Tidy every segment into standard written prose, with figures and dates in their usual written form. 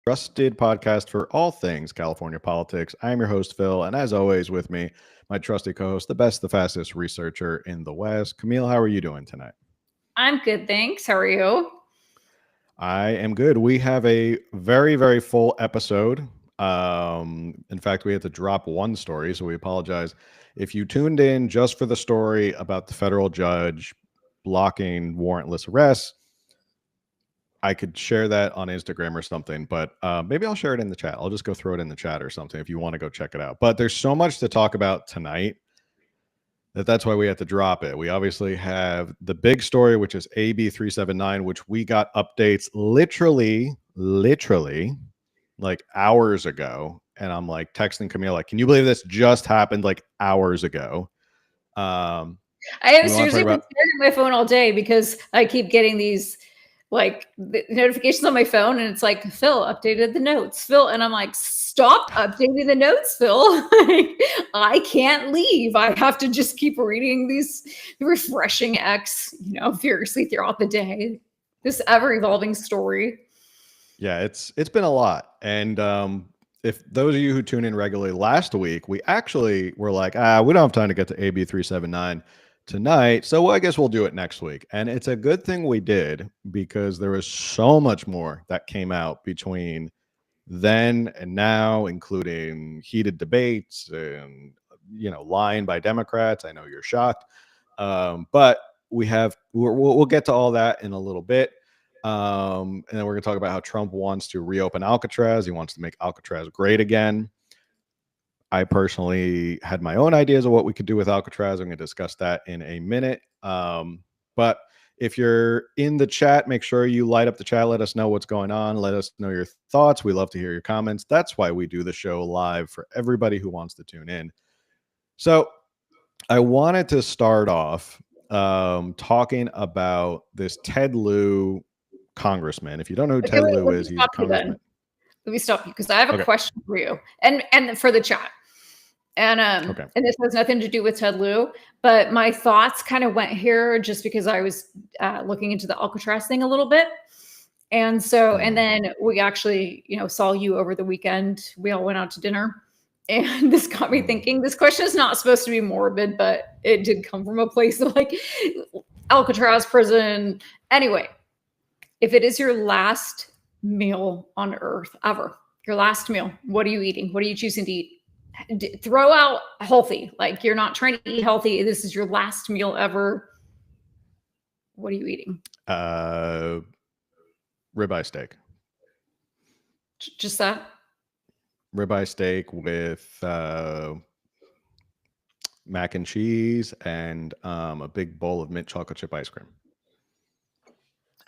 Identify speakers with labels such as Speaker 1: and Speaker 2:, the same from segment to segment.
Speaker 1: trusted podcast for all things California politics. I'm your host, Phil, and as always, with me, my trusty co host, the best, the fastest researcher in the West. Camille, how are you doing tonight?
Speaker 2: I'm good, thanks. How are you?
Speaker 1: I am good. We have a very, very full episode. In fact, we had to drop one story, so we apologize. If you tuned in just for the story about the federal judge blocking warrantless arrests, I could share that on Instagram or something, but maybe I'll share it in the chat. I'll just go throw it in the chat or something if you want to go check it out. But there's so much to talk about tonight that's why we had to drop it. We obviously have the big story, which is AB 379, which we got updates literally like hours ago. And I'm like texting Camille, like, can you believe this just happened like hours ago?
Speaker 2: I have seriously been staring at my phone all day because I keep getting these notifications on my phone, and it's like, Phil updated the notes, Phil, and I'm like, stop updating the notes, Phil. I can't leave. I have to just keep reading these refreshing X, furiously throughout the day. This ever-evolving story.
Speaker 1: Yeah, it's been a lot. And if those of you who tune in regularly, last week we actually were like, we don't have time to get to AB 379 tonight, so I guess we'll do it next week. And it's a good thing we did, because there was so much more that came out between then and now, including heated debates and lying by Democrats. I know you're shocked, but we'll get to all that in a little bit. And then we're going to talk about how Trump wants to reopen Alcatraz. He wants to make Alcatraz great again. I personally had my own ideas of what we could do with Alcatraz. I'm going to discuss that in a minute. But if you're in the chat, make sure you light up the chat. Let us know what's going on. Let us know your thoughts. We love to hear your comments. That's why we do the show live for everybody who wants to tune in. So I wanted to start off talking about this Ted Lieu congressman. If you don't know who Ted Lieu is, he's a congressman.
Speaker 2: Let me stop you, because I have a question for you and for the chat. And and this has nothing to do with Ted Lieu, but my thoughts kind of went here just because I was looking into the Alcatraz thing a little bit. And so, and then we actually, saw you over the weekend. We all went out to dinner, and this got me thinking. This question is not supposed to be morbid, but it did come from a place of like Alcatraz prison. Anyway, if it is your last meal on earth ever, your last meal, what are you eating? What are you choosing to eat? Throw out healthy. Like, you're not trying to eat healthy. This is your last meal ever. What are you eating?
Speaker 1: Ribeye steak.
Speaker 2: Just that?
Speaker 1: Ribeye steak with mac and cheese and a big bowl of mint chocolate chip ice cream.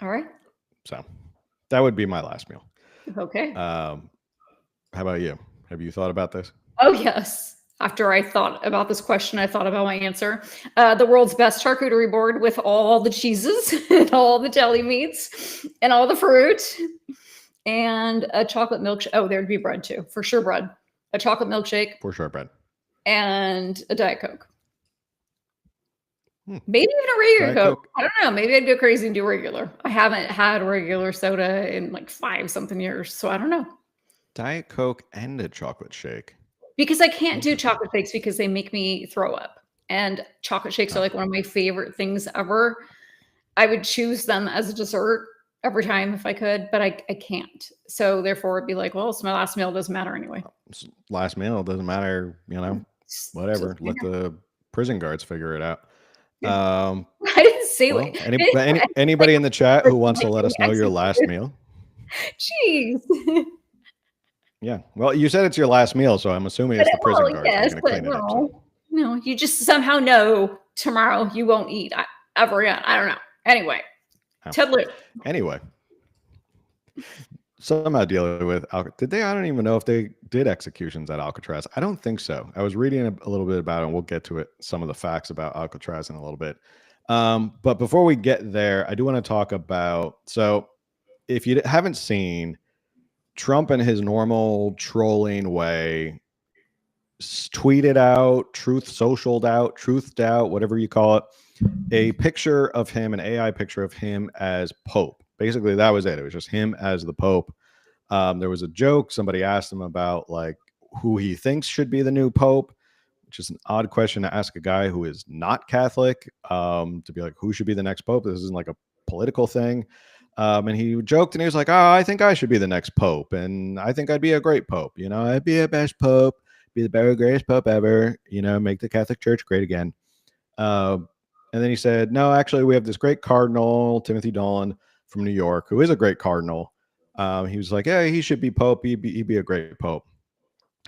Speaker 2: All right.
Speaker 1: So that would be my last meal.
Speaker 2: Okay.
Speaker 1: How about you? Have you thought about this?
Speaker 2: Oh, yes. After I thought about this question, I thought about my answer. The world's best charcuterie board with all the cheeses and all the deli meats and all the fruit and a chocolate milkshake. Oh, there'd be bread too. For sure, bread. A chocolate milkshake.
Speaker 1: For sure, bread.
Speaker 2: And a Diet Coke. Maybe even a regular Coke. I don't know. Maybe I'd go crazy and do regular. I haven't had regular soda in like 5-something years, so I don't know.
Speaker 1: Diet Coke and a chocolate shake.
Speaker 2: Because I can't do chocolate shakes because they make me throw up. And chocolate shakes are like one of my favorite things ever. I would choose them as a dessert every time if I could, but I can't. So therefore it'd be like, well, it's my last meal. It doesn't matter anyway.
Speaker 1: Last meal doesn't matter, whatever. Let the prison guards figure it out.
Speaker 2: I didn't say
Speaker 1: anybody in the chat who wants to let us know your last meal?
Speaker 2: Jeez.
Speaker 1: Yeah. Well, you said it's your last meal, so I'm assuming it's the prison guards.
Speaker 2: Yes, but no, you just somehow know tomorrow you won't eat ever again. I don't know. Anyway, Ted Lieu.
Speaker 1: Anyway, somehow dealing with Alcatraz. I don't even know if they did executions at Alcatraz. I don't think so. I was reading a little bit about it, and we'll get to it. Some of the facts about Alcatraz in a little bit. But before we get there, I do want to talk about. So, if you haven't seen, Trump in his normal trolling way tweeted out, socialed out, truthed out, whatever you call it, a picture of him, an AI picture of him as Pope. Basically, that was it. It was just him as the Pope. There was a joke. Somebody asked him about like who he thinks should be the new pope, which is an odd question to ask a guy who is not Catholic, to be like, who should be the next pope? This isn't like a political thing. And he joked and he was like, oh, I think I should be the next pope. And I think I'd be a great pope. You know, I'd be a best pope, be the very greatest pope ever, you know, make the Catholic Church great again. And then he said, no, actually, we have this great cardinal, Timothy Dolan from New York, who is a great cardinal. He was like, yeah, he should be pope. He'd be a great pope.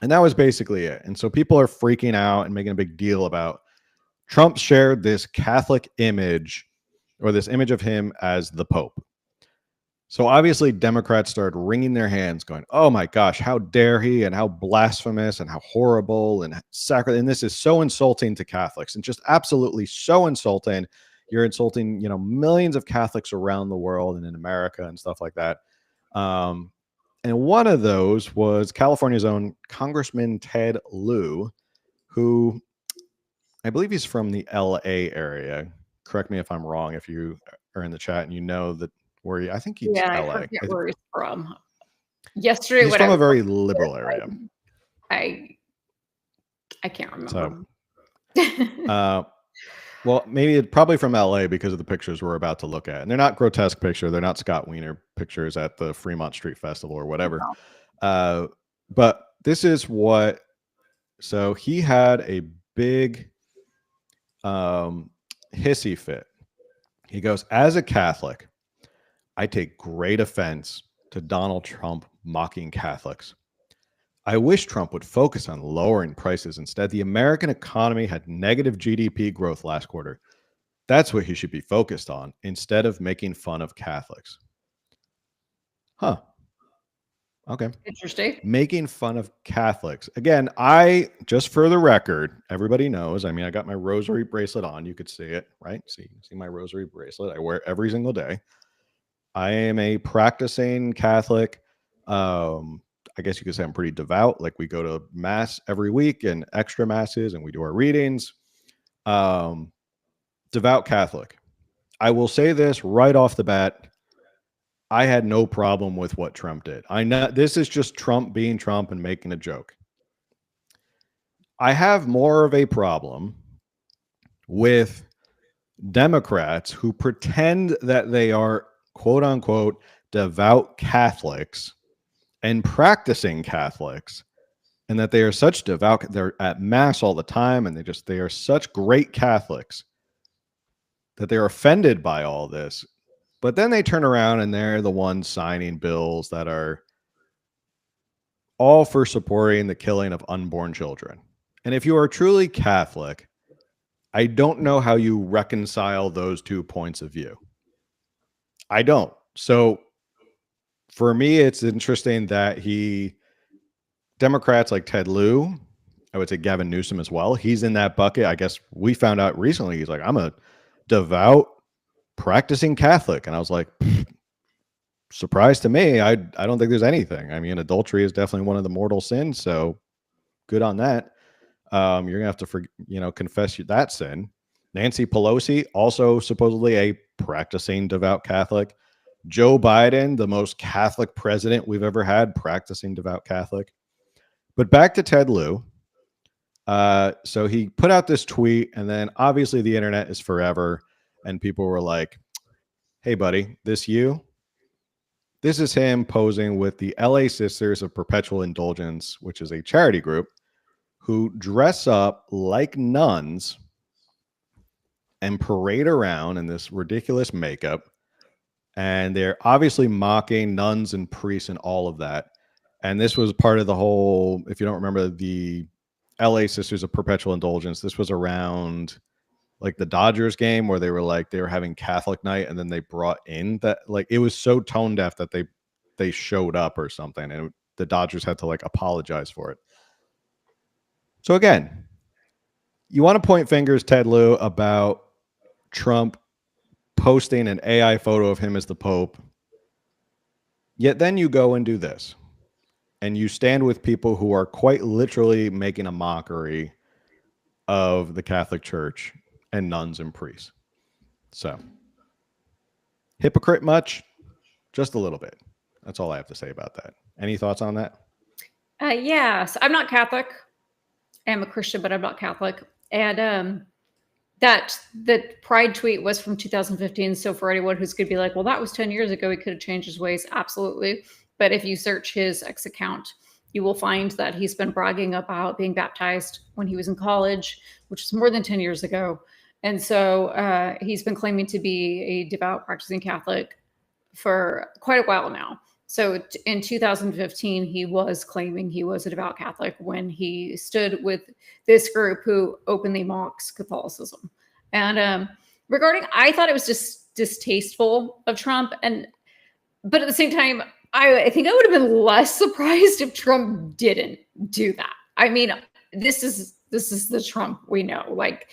Speaker 1: And that was basically it. And so people are freaking out and making a big deal about Trump shared this Catholic image, or this image of him as the Pope. So obviously Democrats started wringing their hands going, oh my gosh, how dare he, and how blasphemous and how horrible and sacrilege. And this is so insulting to Catholics, and just absolutely so insulting. You're insulting, you know, millions of Catholics around the world and in America and stuff like that. And one of those was California's own Congressman Ted Lieu, who I believe he's from the LA area. Correct me if I'm wrong if you are in the chat and you know that where he, I think he's LA.
Speaker 2: I forget where he's from. Yesterday,
Speaker 1: he's from a very liberal area.
Speaker 2: I can't remember. So,
Speaker 1: well, maybe it's probably from LA because of the pictures we're about to look at. And they're not grotesque pictures. They're not Scott Wiener pictures at the Fremont Street Festival or whatever. No. But this is what, so he had a big hissy fit. He goes, as a Catholic, I take great offense to Donald Trump mocking Catholics. I wish Trump would focus on lowering prices. Instead, the American economy had negative GDP growth last quarter. That's what he should be focused on instead of making fun of Catholics. Huh. Okay.
Speaker 2: Interesting.
Speaker 1: Making fun of Catholics. Again, I, just for the record, everybody knows, I mean, I got my rosary bracelet on. You could see it, right? See my rosary bracelet. I wear it every single day. I am a practicing Catholic. I guess you could say I'm pretty devout. Like we go to mass every week and extra masses and we do our readings. Devout Catholic. I will say this right off the bat. I had no problem with what Trump did. I know this is just Trump being Trump and making a joke. I have more of a problem with Democrats who pretend that they are quote unquote devout Catholics and practicing Catholics, and that they are such devout, they're at mass all the time, and they are such great Catholics that they're offended by all this. But then they turn around and they're the ones signing bills that are all for supporting the killing of unborn children. And if you are truly Catholic, I don't know how you reconcile those two points of view. I don't. So for me, it's interesting that Democrats like Ted Lieu, I would say Gavin Newsom as well, he's in that bucket. I guess we found out recently, he's like, I'm a devout practicing Catholic. And I was like, surprise to me. I don't think there's anything. I mean, adultery is definitely one of the mortal sins. So good on that. You're going to have to, confess that sin. Nancy Pelosi, also supposedly a practicing devout Catholic. Joe Biden, the most Catholic president we've ever had, practicing devout Catholic. But back to Ted Lieu. So he put out this tweet, and then obviously the internet is forever. And people were like, hey, buddy, this you? This is him posing with the LA Sisters of Perpetual Indulgence, which is a charity group who dress up like nuns and parade around in this ridiculous makeup. And they're obviously mocking nuns and priests and all of that. And this was part of the whole, if you don't remember, the LA Sisters of Perpetual Indulgence, this was around like the Dodgers game where they were having Catholic night, and then they brought in that, like, it was so tone deaf that they showed up or something, and the Dodgers had to like apologize for it. So again, you want to point fingers, Ted Lieu, about Trump posting an AI photo of him as the Pope. Yet then you go and do this. And you stand with people who are quite literally making a mockery of the Catholic Church and nuns and priests. So, hypocrite much? Just a little bit. That's all I have to say about that. Any thoughts on that?
Speaker 2: Yes, I'm not Catholic. I'm a Christian, but I'm not Catholic. And that the Pride tweet was from 2015. So for anyone who's going to be like, well, that was 10 years ago, he could have changed his ways. Absolutely. But if you search his X account, you will find that he's been bragging about being baptized when he was in college, which is more than 10 years ago. And so he's been claiming to be a devout practicing Catholic for quite a while now. So in 2015, he was claiming he was a devout Catholic when he stood with this group who openly mocks Catholicism. And regarding, I thought it was just distasteful of Trump. But at the same time, I think I would have been less surprised if Trump didn't do that. I mean, this is the Trump we know. Like,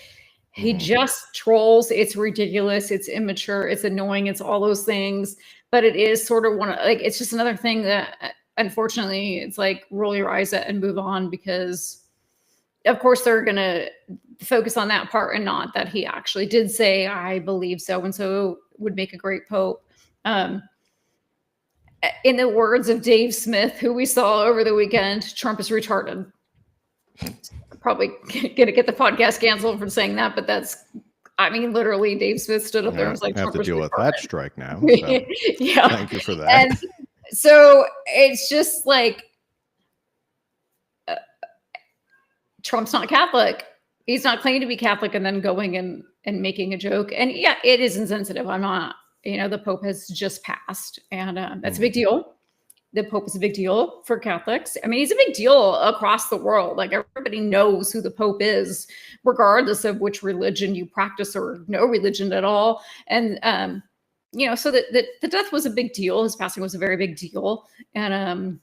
Speaker 2: he just trolls. It's ridiculous. It's immature. It's annoying. It's all those things. But it is sort of it's just another thing that, unfortunately, it's like roll your eyes at and move on, because of course they're going to focus on that part and not that he actually did say, I believe so and so would make a great pope. In the words of Dave Smith, who we saw over the weekend, Trump is retarded. Probably going to get the podcast canceled for saying that, but that's, I mean, literally, Dave Smith stood up there and was like,
Speaker 1: I have to deal with that strike now. So
Speaker 2: yeah.
Speaker 1: Thank you for that.
Speaker 2: And so it's just like, Trump's not Catholic. He's not claiming to be Catholic and then going and making a joke. And yeah, it is insensitive. I'm not, the Pope has just passed, and that's a big deal. The Pope is a big deal for Catholics. I mean, he's a big deal across the world. Like, everybody knows who the Pope is, regardless of which religion you practice or no religion at all. And, so the death was a big deal. His passing was a very big deal. And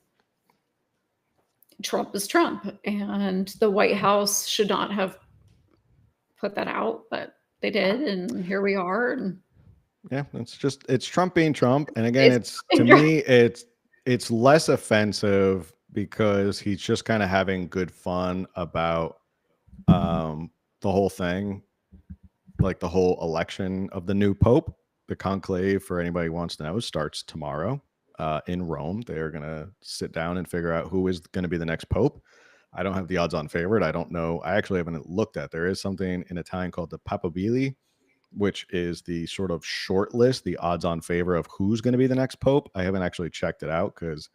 Speaker 2: Trump is Trump. And the White House should not have put that out, but they did. And here we are. And
Speaker 1: yeah, it's Trump being Trump. And again, to me, it's less offensive because he's just kind of having good fun about the whole thing, like the whole election of the new Pope. The conclave, for anybody who wants to know, starts tomorrow in Rome. They're going to sit down and figure out who is going to be the next Pope. I don't have the odds on favorite. I don't know. I actually haven't looked at. There is something in Italian called the Papabile, which is the sort of short list, the odds on favor of who's going to be the next Pope. I haven't actually checked it out because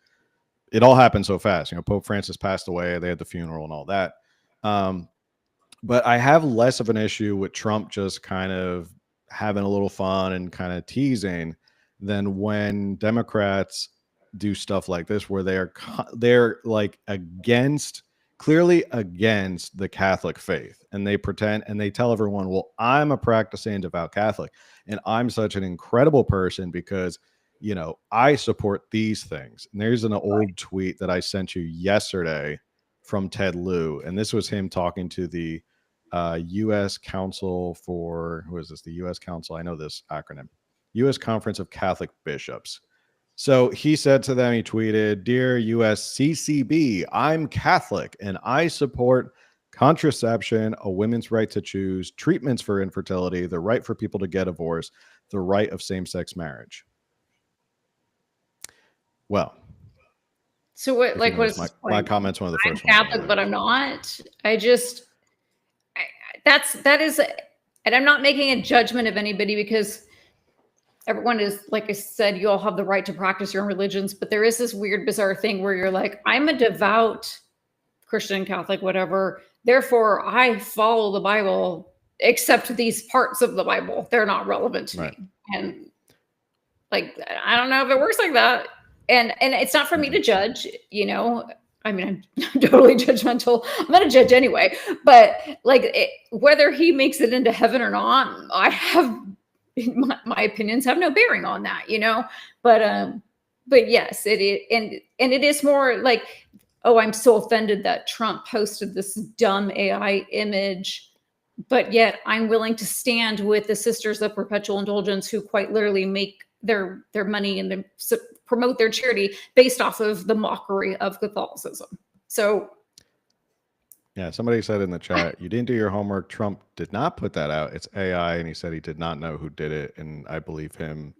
Speaker 1: it all happened so fast. Pope Francis passed away. They had the funeral and all that. But I have less of an issue with Trump just kind of having a little fun and kind of teasing than when Democrats do stuff like this, where they're like clearly against the Catholic faith, and they pretend and they tell everyone, well, I'm a practicing devout Catholic and I'm such an incredible person because I support these things. And there's an old tweet that I sent you yesterday from Ted Lieu, and this was him talking to the U.S. Council for, who is this? The U.S. Council, I know this acronym, U.S. Conference of Catholic Bishops. So he said to them, he tweeted, "Dear USCCB, I'm Catholic and I support contraception, a women's right to choose, treatments for infertility, the right for people to get divorced, the right of same-sex marriage." Well,
Speaker 2: so what? Like, what is
Speaker 1: my comments? One of the first
Speaker 2: ones. I'm Catholic, but I'm not. That is, and I'm not making a judgment of anybody, because everyone is, like I said, you all have the right to practice your own religions, but there is this weird, bizarre thing where you're like, I'm a devout Christian, Catholic, whatever. Therefore, I follow the Bible, except these parts of the Bible. They're not relevant to me. And like, I don't know if it works like that. And it's not for me to judge, I mean, I'm totally judgmental. I'm going to judge anyway. But like, whether he makes it into heaven or not, I have... my opinions have no bearing on that, but yes, it is. And it is more like, oh, I'm so offended that Trump posted this dumb AI image, but yet I'm willing to stand with the Sisters of Perpetual Indulgence, who quite literally make their money and promote their charity based off of the mockery of Catholicism. So
Speaker 1: yeah, somebody said in the chat, you didn't do your homework. Trump did not put that out. It's AI. And he said he did not know who did it. And I believe him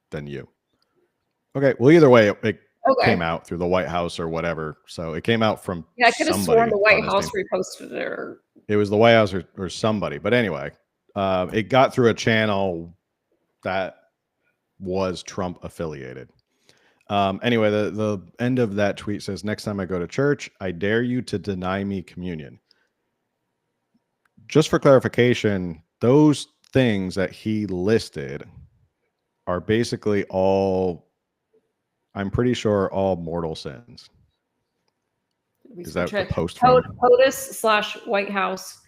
Speaker 1: than you. Okay. Well, either way, came out through the White House or whatever. So it came out from
Speaker 2: I could have sworn the White House reposted it.
Speaker 1: It was the White House or somebody. But anyway, it got through a channel that was Trump affiliated. Anyway, the end of that tweet says, next time I go to church, I dare you to deny me communion. Just for clarification, those things that he listed are basically all, I'm pretty sure, all mortal sins. Is that the post from
Speaker 2: POTUS/White House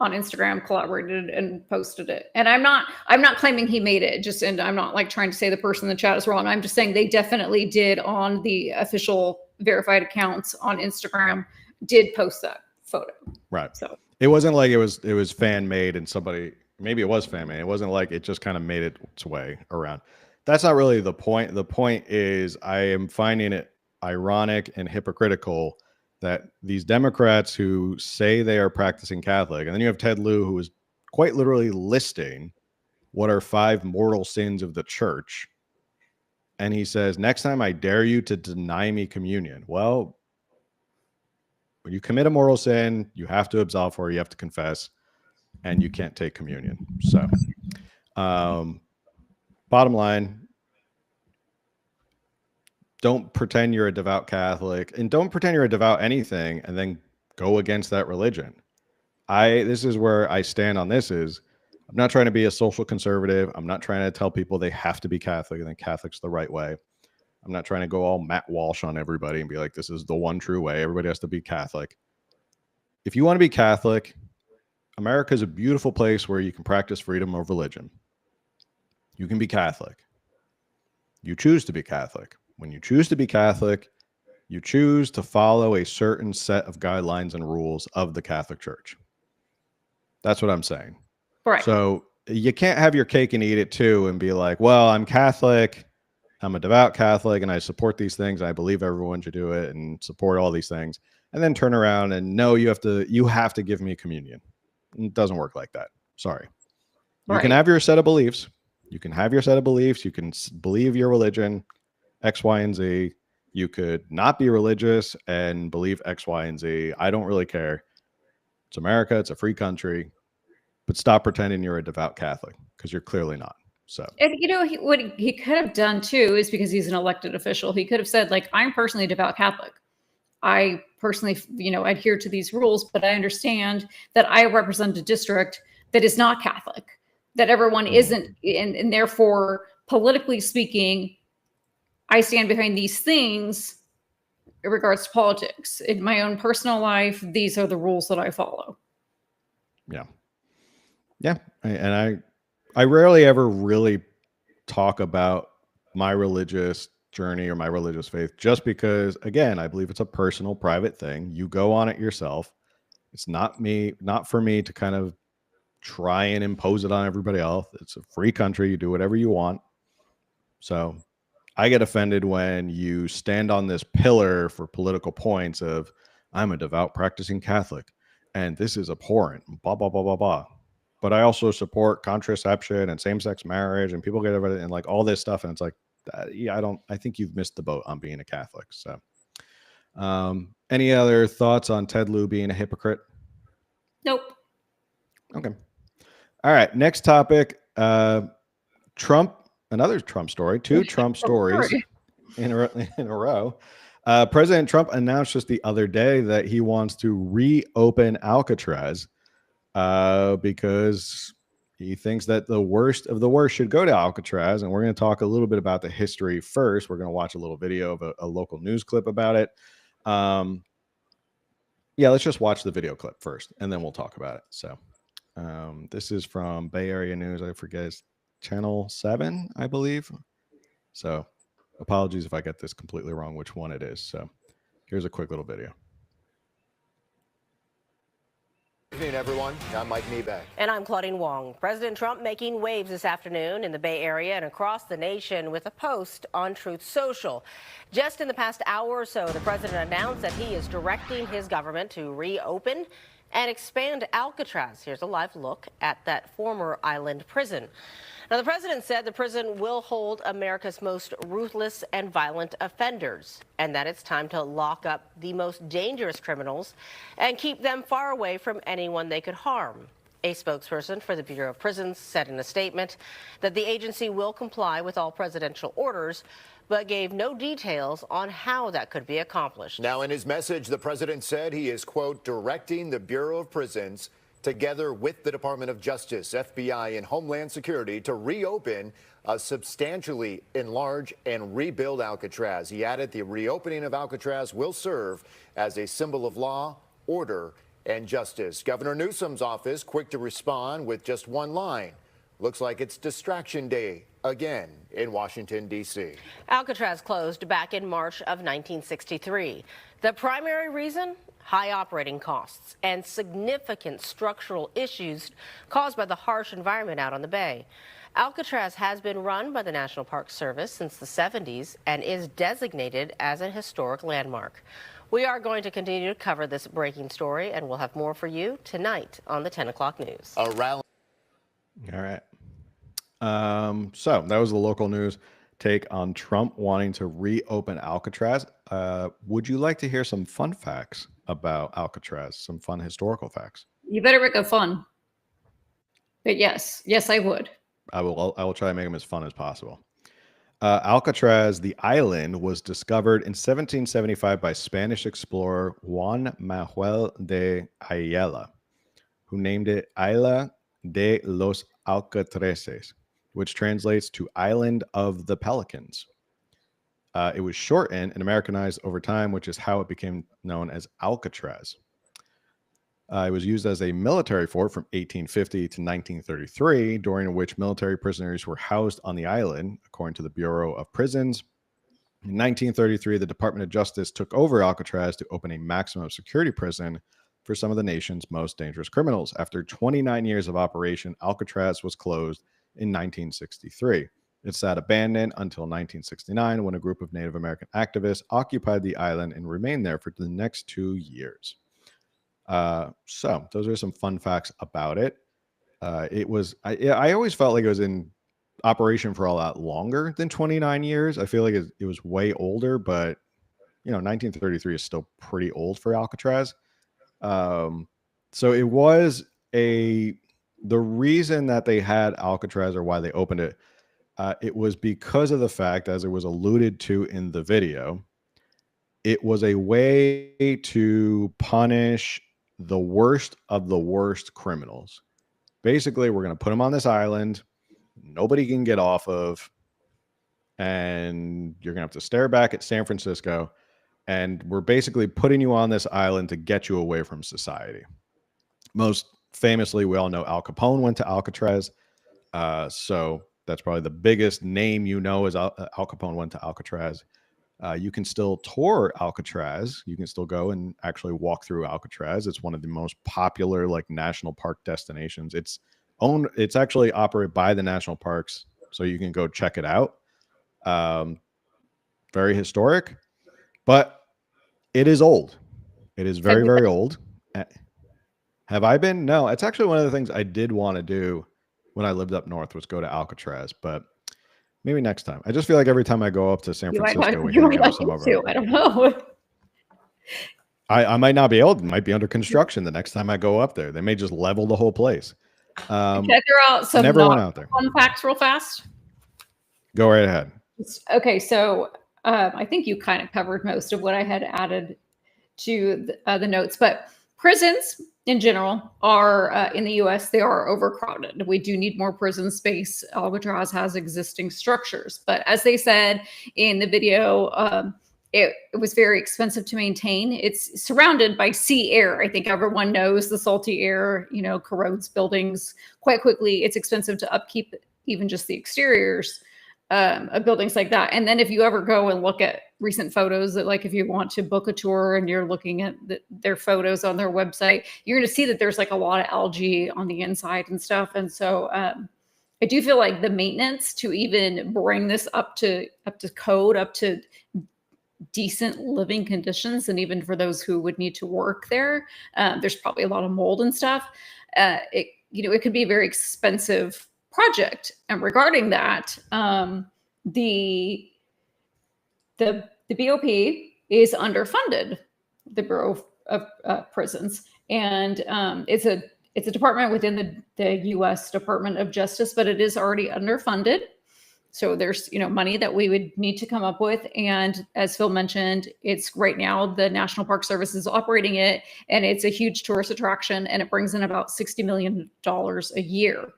Speaker 2: on Instagram collaborated and posted it. And I'm not claiming he made it, and I'm not like trying to say the person in the chat is wrong. I'm just saying they definitely did on the official verified accounts on Instagram did post that photo.
Speaker 1: Right. So it wasn't like it was fan made and somebody, maybe it was fan made. It wasn't like it just kind of made its way around. That's not really the point. The point is I am finding it ironic and hypocritical that these Democrats who say they are practicing Catholic, and then you have Ted Lieu, who is quite literally listing what are 5 mortal sins of the church. And he says, next time I dare you to deny me communion. Well, when you commit a mortal sin, you have to absolve for it, you have to confess, and you can't take communion. So, bottom line, don't pretend you're a devout Catholic, and don't pretend you're a devout anything and then go against that religion. This is where I stand on this is I'm not trying to be a social conservative. I'm not trying to tell people they have to be Catholic and then Catholic's the right way. I'm not trying to go all Matt Walsh on everybody and be like, this is the one true way. Everybody has to be Catholic. If you want to be Catholic, America is a beautiful place where you can practice freedom of religion. You can be Catholic. You choose to be Catholic. When you choose to be Catholic, you choose to follow a certain set of guidelines and rules of the Catholic Church. That's what I'm saying.
Speaker 2: Right.
Speaker 1: So you can't have your cake and eat it too and be like, well, I'm Catholic, I'm a devout Catholic, and I support these things. I believe everyone should do it and support all these things. And then turn around and no, you have to give me communion. It doesn't work like that. Sorry. Right. You can have your set of beliefs. You can have your set of beliefs. You can believe your religion, X, Y, and Z. You could not be religious and believe X, Y, and Z. I don't really care. It's America. It's a free country. But stop pretending you're a devout Catholic because you're clearly not. So,
Speaker 2: and what he could have done too is because he's an elected official, he could have said, like, I'm personally a devout Catholic. I personally, adhere to these rules, but I understand that I represent a district that is not Catholic, that everyone isn't, and therefore, politically speaking, I stand behind these things in regards to politics. In my own personal life, these are the rules that I follow.
Speaker 1: Yeah. Yeah. And I rarely ever really talk about my religious journey or my religious faith just because, again, I believe it's a personal, private thing. You go on it yourself. It's not for me to kind of try and impose it on everybody else. It's a free country. You do whatever you want. So I get offended when you stand on this pillar for political points of I'm a devout practicing Catholic and this is abhorrent, blah, blah, blah, blah, blah. But I also support contraception and same-sex marriage and people get everybody and like all this stuff. And it's like, I think you've missed the boat on being a Catholic. So any other thoughts on Ted Lieu being a hypocrite?
Speaker 2: Nope.
Speaker 1: Okay. All right. Next topic. Trump, another Trump story, 2 Trump stories in a row. President Trump announced just the other day that he wants to reopen Alcatraz because he thinks that the worst of the worst should go to Alcatraz. And we're going to talk a little bit about the history first. We're going to watch a little video of a local news clip about it. Yeah, let's just watch the video clip first, and then we'll talk about it. So this is from Bay Area News. I forget, it's Channel 7, I believe. So apologies if I get this completely wrong, which one it is. So here's a quick little video.
Speaker 3: Good evening, everyone. I'm Mike Niebeck.
Speaker 4: And I'm Claudine Wong. President Trump making waves this afternoon in the Bay Area and across the nation with a post on Truth Social. Just in the past hour or so, the president announced that he is directing his government to reopen and expand Alcatraz. Here's a live look at that former island prison. Now, the president said the prison will hold America's most ruthless and violent offenders, and that it's time to lock up the most dangerous criminals and keep them far away from anyone they could harm. A spokesperson for the Bureau of Prisons said in a statement that the agency will comply with all presidential orders, but gave no details on how that could be accomplished.
Speaker 3: Now, in his message, the president said he is, quote, directing the Bureau of Prisons together with the Department of Justice, FBI, and Homeland Security to reopen, substantially enlarge, and rebuild Alcatraz. He added the reopening of Alcatraz will serve as a symbol of law, order, and justice. Governor Newsom's office quick to respond with just one line. Looks like it's distraction day again in Washington, D.C.
Speaker 4: Alcatraz closed back in March of 1963. The primary reason? High operating costs and significant structural issues caused by the harsh environment out on the bay. Alcatraz has been run by the National Park Service since the 70s and is designated as a historic landmark. We are going to continue to cover this breaking story, and we'll have more for you tonight on the 10 o'clock news.
Speaker 3: A rally.
Speaker 1: All right. So that was the local news take on Trump wanting to reopen Alcatraz. Would you like to hear some fun facts about Alcatraz? Some fun historical facts?
Speaker 2: You better make it fun. But yes, I would.
Speaker 1: I will try to make them as fun as possible. Alcatraz, the island, was discovered in 1775 by Spanish explorer Juan Manuel de Ayala, who named it Isla de los Alcatraces, which translates to Island of the Pelicans. It was shortened and Americanized over time, which is how it became known as Alcatraz. It was used as a military fort from 1850 to 1933, during which military prisoners were housed on the island, according to the Bureau of Prisons. In 1933, the Department of Justice took over Alcatraz to open a maximum security prison for some of the nation's most dangerous criminals. After 29 years of operation, Alcatraz was closed in 1963. It sat abandoned until 1969, when a group of Native American activists occupied the island and remained there for the next 2 years. So those are some fun facts about it. I always felt like it was in operation for a lot longer than 29 years. I feel like it was way older, but 1933 is still pretty old for Alcatraz. So it was the reason that they had Alcatraz, or why they opened it, it was because of the fact, as it was alluded to in the video, it was a way to punish the worst of the worst criminals. Basically, we're going to put them on this island nobody can get off of, and you're going to have to stare back at San Francisco, and we're basically putting you on this island to get you away from society. Most famously, we all know Al Capone went to Alcatraz. So that's probably the biggest name is Al Capone went to Alcatraz. You can still tour Alcatraz. You can still go and actually walk through Alcatraz. It's one of the most popular national park destinations. It's actually operated by the national parks, so you can go check it out. Very historic, but it is old. It is very, very old. Have I been? No, it's actually one of the things I did want to do when I lived up north, was go to Alcatraz, but maybe next time. I just feel like every time I go up to San Francisco, I don't know. I might not be able to. It might be under construction the next time I go up there. They may just level the whole place.
Speaker 2: Can I throw out some fun facts real fast?
Speaker 1: Go right ahead.
Speaker 2: Okay, so I think you kind of covered most of what I had added to the notes, but prisons in general are, in the U.S., they are overcrowded. We do need more prison space. Alcatraz has existing structures, but as they said in the video, it was very expensive to maintain. It's surrounded by sea air. I think everyone knows the salty air, corrodes buildings quite quickly. It's expensive to upkeep even just the exteriors of buildings like that. And then if you ever go and look at recent photos, that if you want to book a tour and you're looking at their photos on their website, you're going to see that there's a lot of algae on the inside and stuff. And so I do feel like the maintenance to even bring this up to code, up to decent living conditions, and even for those who would need to work there, there's probably a lot of mold and stuff. It could be very expensive project. And regarding that, the BOP is underfunded, the Bureau of Prisons, and it's a department within the U.S. Department of Justice, but it is already underfunded. So there's, money that we would need to come up with. And as Phil mentioned, it's right now the National Park Service is operating it, and it's a huge tourist attraction, and it brings in about $60 million a year.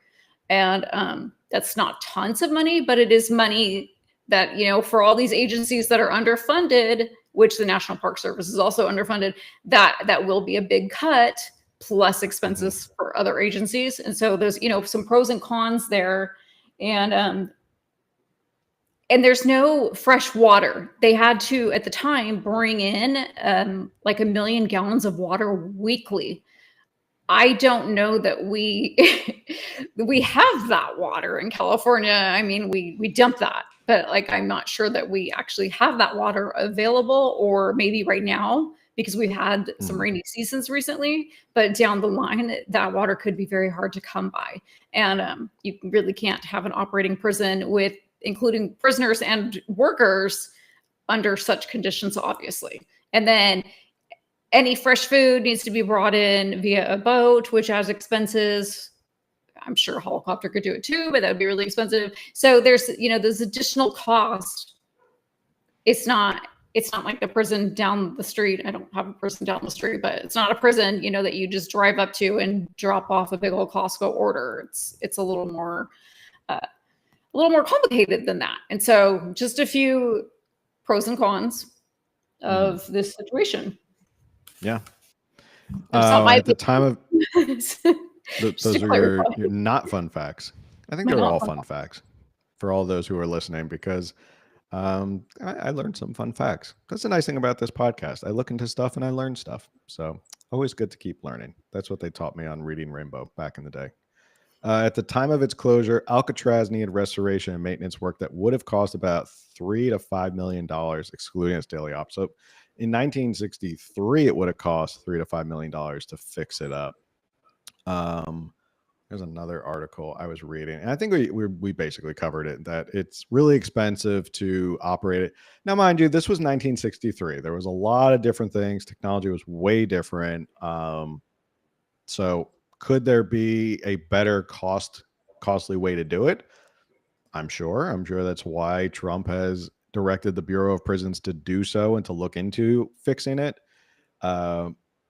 Speaker 2: And that's not tons of money, but it is money that, for all these agencies that are underfunded, which the National Park Service is also underfunded, that will be a big cut, plus expenses for other agencies. And so there's, some pros and cons there. And there's no fresh water. They had to, at the time, bring in like 1 million gallons of water weekly. I don't know that we have that water in California. I mean, we dump that, but I'm not sure that we actually have that water available, or maybe right now, because we had some rainy seasons recently, but down the line, that water could be very hard to come by. And you really can't have an operating prison with including prisoners and workers under such conditions, obviously. And then any fresh food needs to be brought in via a boat, which has expenses. I'm sure a helicopter could do it too, but that would be really expensive. So there's, there's additional cost. It's not like the prison down the street. I don't have a prison down the street, but it's not a prison, that you just drive up to and drop off a big old Costco order. It's a little more complicated than that. And so just a few pros and cons of this situation.
Speaker 1: Yeah. At the time of those are your not fun facts. I think they're all fun facts for all those who are listening, because I learned some fun facts. That's the nice thing about this podcast. I look into stuff and I learn stuff. So always good to keep learning. That's what they taught me on Reading Rainbow back in the day. At the time of its closure, Alcatraz needed restoration and maintenance work that would have cost about $3 to $5 million, excluding its daily ops. So in 1963, it would have cost $3 to $5 million to fix it up. There's another article I was reading, and I think we basically covered it, that it's really expensive to operate it. Now, mind you, this was 1963. There was a lot of different things. Technology was way different. So could there be a better costly way to do it? I'm sure that's why Trump has directed the Bureau of Prisons to do so and to look into fixing it.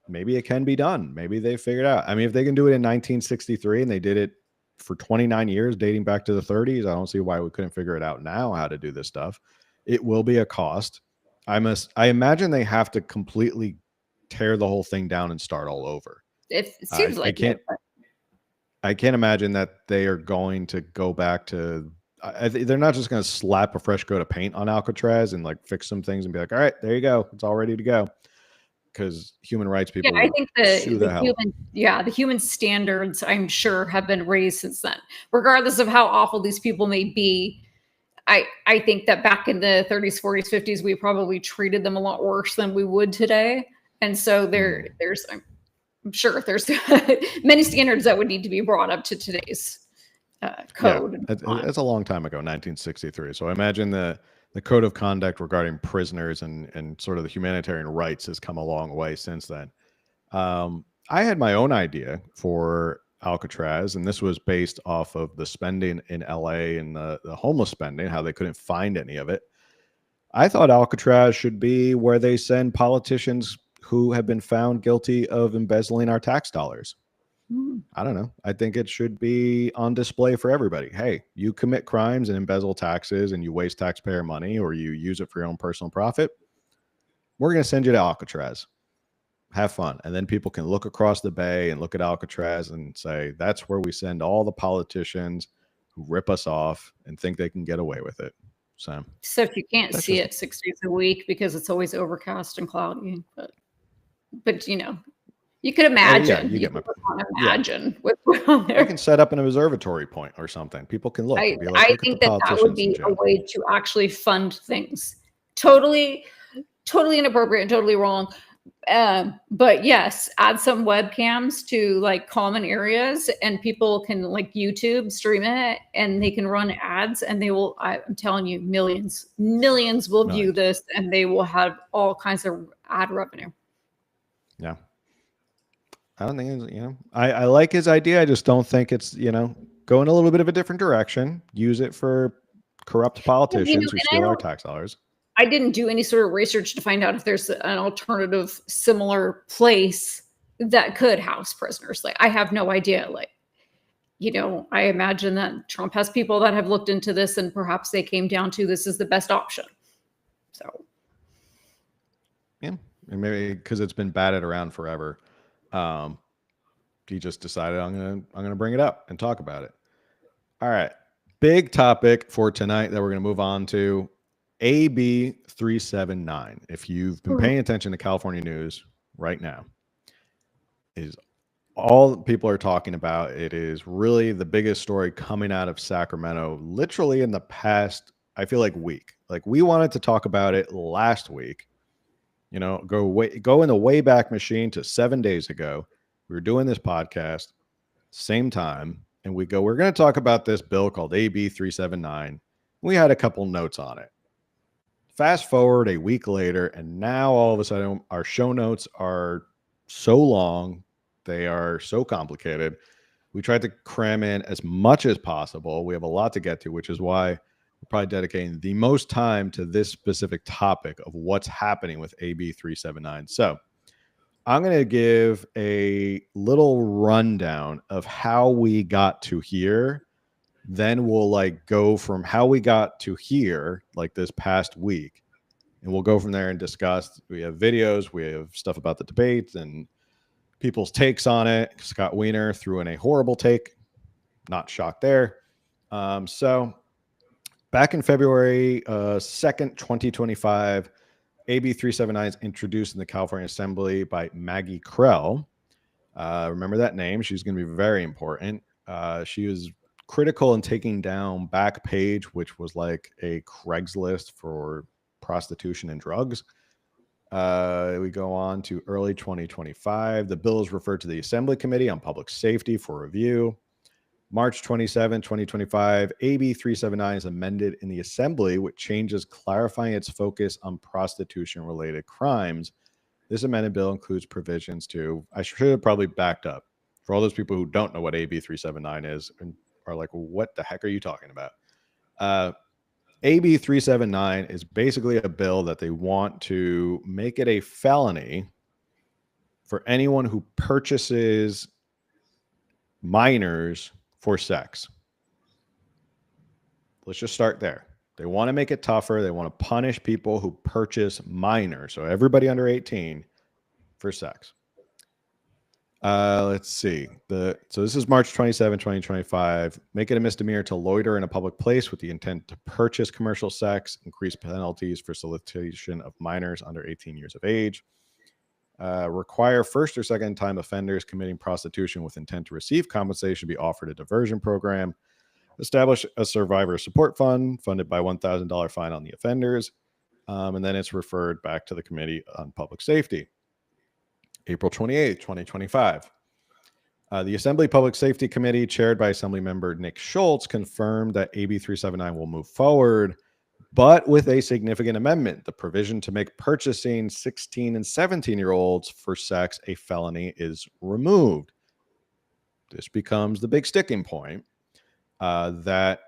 Speaker 1: Maybe it can be done. Maybe they figured out. I mean, if they can do it in 1963 and they did it for 29 years, dating back to the 30s, I don't see why we couldn't figure it out now, how to do this stuff. It will be a cost. I imagine they have to completely tear the whole thing down and start all over.
Speaker 2: It seems
Speaker 1: I can't imagine that they are going to go back to. They're not just going to slap a fresh coat of paint on Alcatraz and fix some things and be like, all right, there you go, it's all ready to go. Because human rights people,
Speaker 2: I think the human standards, I'm sure, have been raised since then. Regardless of how awful these people may be, I think that back in the 30s, 40s, 50s, we probably treated them a lot worse than we would today. And so there's I'm sure there's many standards that would need to be brought up to today's code.
Speaker 1: Yeah, it's a long time ago, 1963. So I imagine the code of conduct regarding prisoners and sort of the humanitarian rights has come a long way since then. I had my own idea for Alcatraz, and this was based off of the spending in LA and the homeless spending, how they couldn't find any of it. I thought Alcatraz should be where they send politicians who have been found guilty of embezzling our tax dollars. I don't know. I think it should be on display for everybody. Hey, you commit crimes and embezzle taxes and you waste taxpayer money, or you use it for your own personal profit, we're going to send you to Alcatraz. Have fun. And then people can look across the bay and look at Alcatraz and say, that's where we send all the politicians who rip us off and think they can get away with it. So
Speaker 2: if you can't see it 6 days a week because it's always overcast and cloudy, but you could imagine.
Speaker 1: You get my
Speaker 2: imagine what's going on there.
Speaker 1: You can set up an observatory point or something. People can look.
Speaker 2: I think that would be a way to actually fund things. Totally inappropriate and totally wrong. But yes, add some webcams to like common areas, and people can like YouTube stream it, and they can run ads, and they will. I'm telling you, millions will view this, and they will have all kinds of ad revenue.
Speaker 1: Yeah. I don't think it's, I like his idea. I just don't think it's, go in a little bit of a different direction. Use it for corrupt politicians who steal our tax dollars.
Speaker 2: I didn't do any sort of research to find out if there's an alternative similar place that could house prisoners. Like, I have no idea. Like, I imagine that Trump has people that have looked into this, and perhaps they came down to this is the best option. So,
Speaker 1: yeah, and maybe because it's been batted around forever. He just decided I'm gonna bring it up and talk about it. All right, big topic for tonight that we're gonna move on to, AB 379. If you've been paying attention to California news right now, is all people are talking about. It is really the biggest story coming out of Sacramento, literally in the past, I feel like, week. Like, we wanted to talk about it last week. Go in the way back machine to 7 days ago. We were doing this podcast, same time, and we're going to talk about this bill called AB 379. We had a couple notes on it. Fast forward a week later, and now all of a sudden our show notes are so long. They are so complicated. We tried to cram in as much as possible. We have a lot to get to, which is why we're probably dedicating the most time to this specific topic of what's happening with AB 379. So I'm going to give a little rundown of how we got to here. Then we'll go from how we got to here, like this past week, and we'll go from there and discuss. We have videos, we have stuff about the debates and people's takes on it. Scott Wiener threw in a horrible take. Not shocked there. So back in February 2nd, 2025, AB 379 is introduced in the California Assembly by Maggie Krell. Remember that name. She's going to be very important. She was critical in taking down Backpage, which was like a Craigslist for prostitution and drugs. We go on to early 2025. The bill is referred to the Assembly Committee on Public Safety for review. March 27, 2025, AB 379 is amended in the Assembly with changes clarifying its focus on prostitution-related crimes. This amended bill includes provisions to, I should have probably backed up. For all those people who don't know what AB 379 is and are like, what the heck are you talking about? AB 379 is basically a bill that they want to make it a felony for anyone who purchases minors for sex. Let's just start there. They want to make it tougher. They want to punish people who purchase minors, so everybody under 18, for sex. Let's see. So this is March 27, 2025. Make it a misdemeanor to loiter in a public place with the intent to purchase commercial sex. Increase penalties for solicitation of minors under 18 years of age. Require first or second time offenders committing prostitution with intent to receive compensation be offered a diversion program. Establish a survivor support fund funded by $1,000 fine on the offenders. And then it's referred back to the Committee on Public Safety. April 28, 2025. The Assembly Public Safety Committee, chaired by Assemblymember Nick Schultz, confirmed that AB 379 will move forward, but with a significant amendment. The provision to make purchasing 16 and 17-year-olds for sex a felony is removed. This becomes the big sticking point, that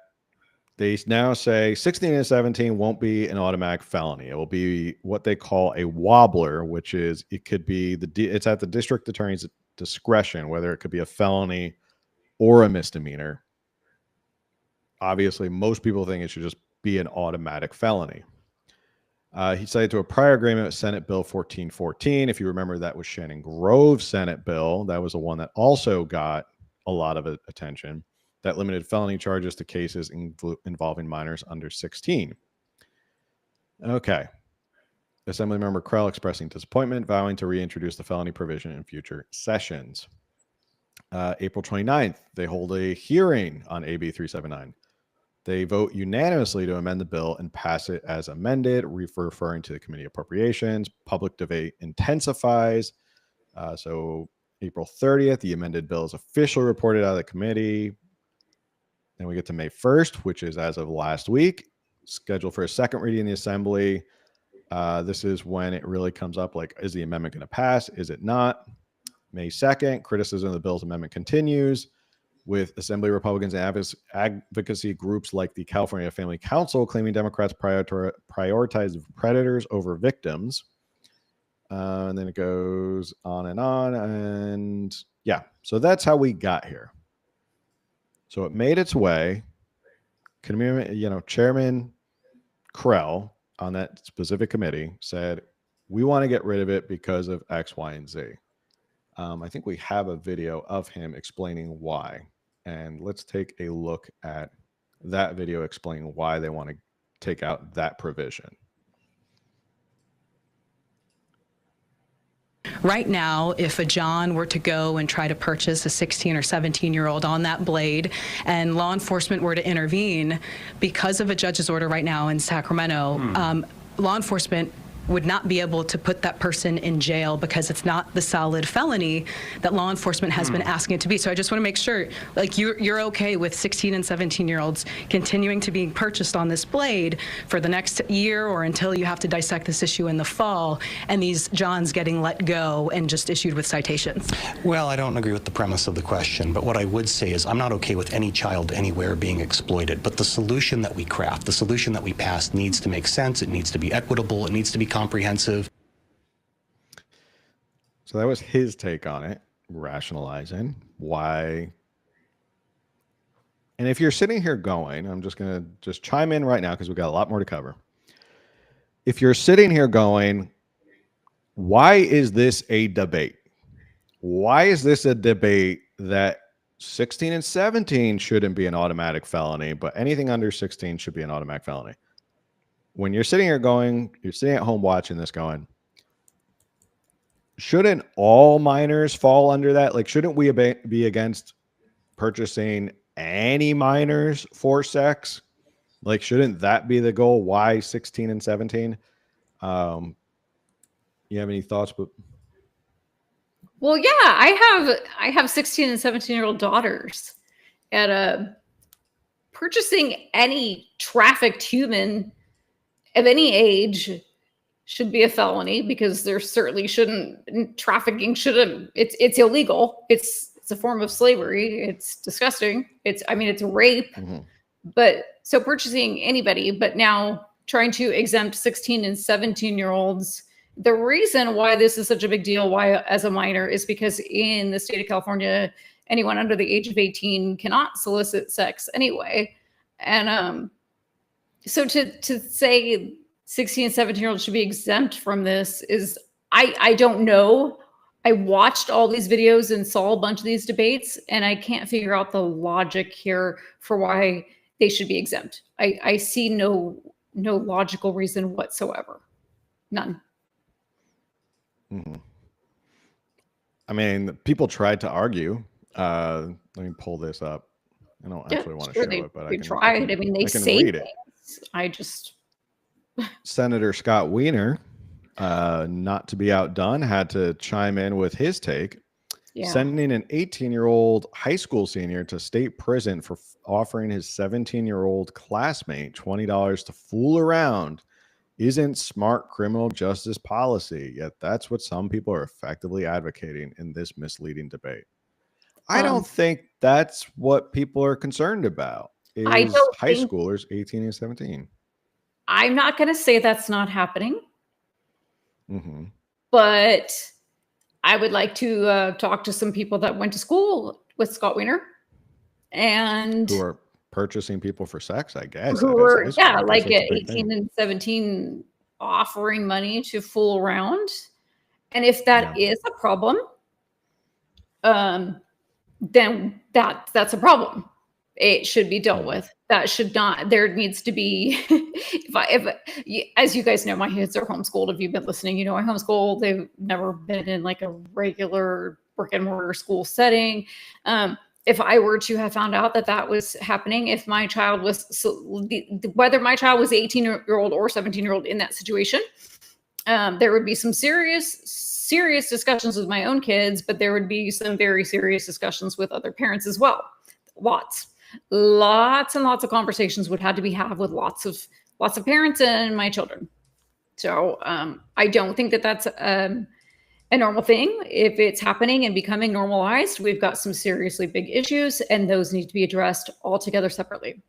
Speaker 1: they now say 16 and 17 won't be an automatic felony. It will be what they call a wobbler, which is, it could be it's at the district attorney's discretion whether it could be a felony or a misdemeanor. Obviously, most people think it should just be an automatic felony. He cited to a prior agreement with Senate Bill 1414. If you remember, that was Shannon Grove's Senate bill. That was the one that also got a lot of attention, that limited felony charges to cases involving minors under 16. Okay. Assemblymember Krell expressing disappointment, vowing to reintroduce the felony provision in future sessions. April 29th, they hold a hearing on AB 379. They vote unanimously to amend the bill and pass it as amended, referring to the committee appropriations. Public debate intensifies. So April 30th, the amended bill is officially reported out of the committee. Then we get to May 1st, which is as of last week, scheduled for a second reading in the assembly. This is when it really comes up, like, is the amendment going to pass? Is it not? May 2nd, criticism of the bill's amendment continues, with Assembly Republicans and advocacy groups like the California Family Council claiming Democrats prioritize predators over victims. And then it goes on. And yeah, so that's how we got here. So it made its way. Chairman Krell on that specific committee said, we want to get rid of it because of X, Y, and Z. I think we have a video of him explaining why. And let's take a look at that video explaining why they want to take out that provision.
Speaker 5: Right now, if a John were to go and try to purchase a 16 or 17-year-old on that blade and law enforcement were to intervene, because of a judge's order right now in Sacramento, law enforcement would not be able to put that person in jail because it's not the solid felony that law enforcement has been asking it to be. So I just want to make sure, like, you're okay with 16 and 17-year-olds continuing to be purchased on this blade for the next year or until you have to dissect this issue in the fall, and these Johns getting let go and just issued with citations?
Speaker 6: Well, I don't agree with the premise of the question, but what I would say is I'm not okay with any child anywhere being exploited, but the solution that we craft, the solution that we pass needs to make sense, it needs to be equitable, it needs to be comprehensive.
Speaker 1: So that was his take on it, rationalizing why. And if you're sitting here going, I'm just going to chime in right now because we've got a lot more to cover. If you're sitting here going, why is this a debate? Why is this a debate that 16 and 17 shouldn't be an automatic felony, but anything under 16 should be an automatic felony? When you're sitting here going, you're sitting at home watching this going, shouldn't all minors fall under that? Like, shouldn't we be against purchasing any minors for sex? Like, shouldn't that be the goal? Why 16 and 17? You have any thoughts?
Speaker 2: Well, yeah, I have 16 and 17-year-old daughters, and purchasing any trafficked human of any age should be a felony, because there certainly trafficking shouldn't, it's illegal. It's a form of slavery. It's disgusting. It's rape. But so purchasing anybody, but now trying to exempt 16 and 17-year-olds. The reason why this is such a big deal, why as a minor, is because in the state of California, anyone under the age of 18 cannot solicit sex anyway. And so to say 16 and 17-year-olds should be exempt from this is, I don't know. I watched all these videos and saw a bunch of these debates, and I can't figure out the logic here for why they should be exempt. I see no logical reason whatsoever. None.
Speaker 1: I mean, people tried to argue. Let me pull this up. I don't actually want to show it, but I can.
Speaker 2: I mean, they say things. I just.
Speaker 1: Senator Scott Wiener, not to be outdone, had to chime in with his take. Yeah. Sending an 18-year-old high school senior to state prison for offering his 17-year-old classmate $20 to fool around isn't smart criminal justice policy, yet that's what some people are effectively advocating in this misleading debate. I don't think that's what people are concerned about, is high schoolers 18 and 17.
Speaker 2: I'm not going to say that's not happening, but I would like to talk to some people that went to school with Scott Wiener and
Speaker 1: who are purchasing people for sex, I guess.
Speaker 2: Who were, yeah, like at 18 and 17 offering money to fool around. And if that is a problem, then that's a problem. It should be dealt with. That should not, there needs to be, as you guys know, my kids are homeschooled. If you've been listening, you know, I homeschool. They've never been in like a regular brick and mortar school setting. if I were to have found out that that was happening, if my child was, whether my child was 18-year-old or 17-year-old in that situation, there would be some serious discussions with my own kids, but there would be some very serious discussions with other parents as well. Lots and lots of conversations would have to be had with lots of parents and my children. So I don't think that that's a normal thing. If it's happening and becoming normalized, we've got some seriously big issues, and those need to be addressed altogether separately.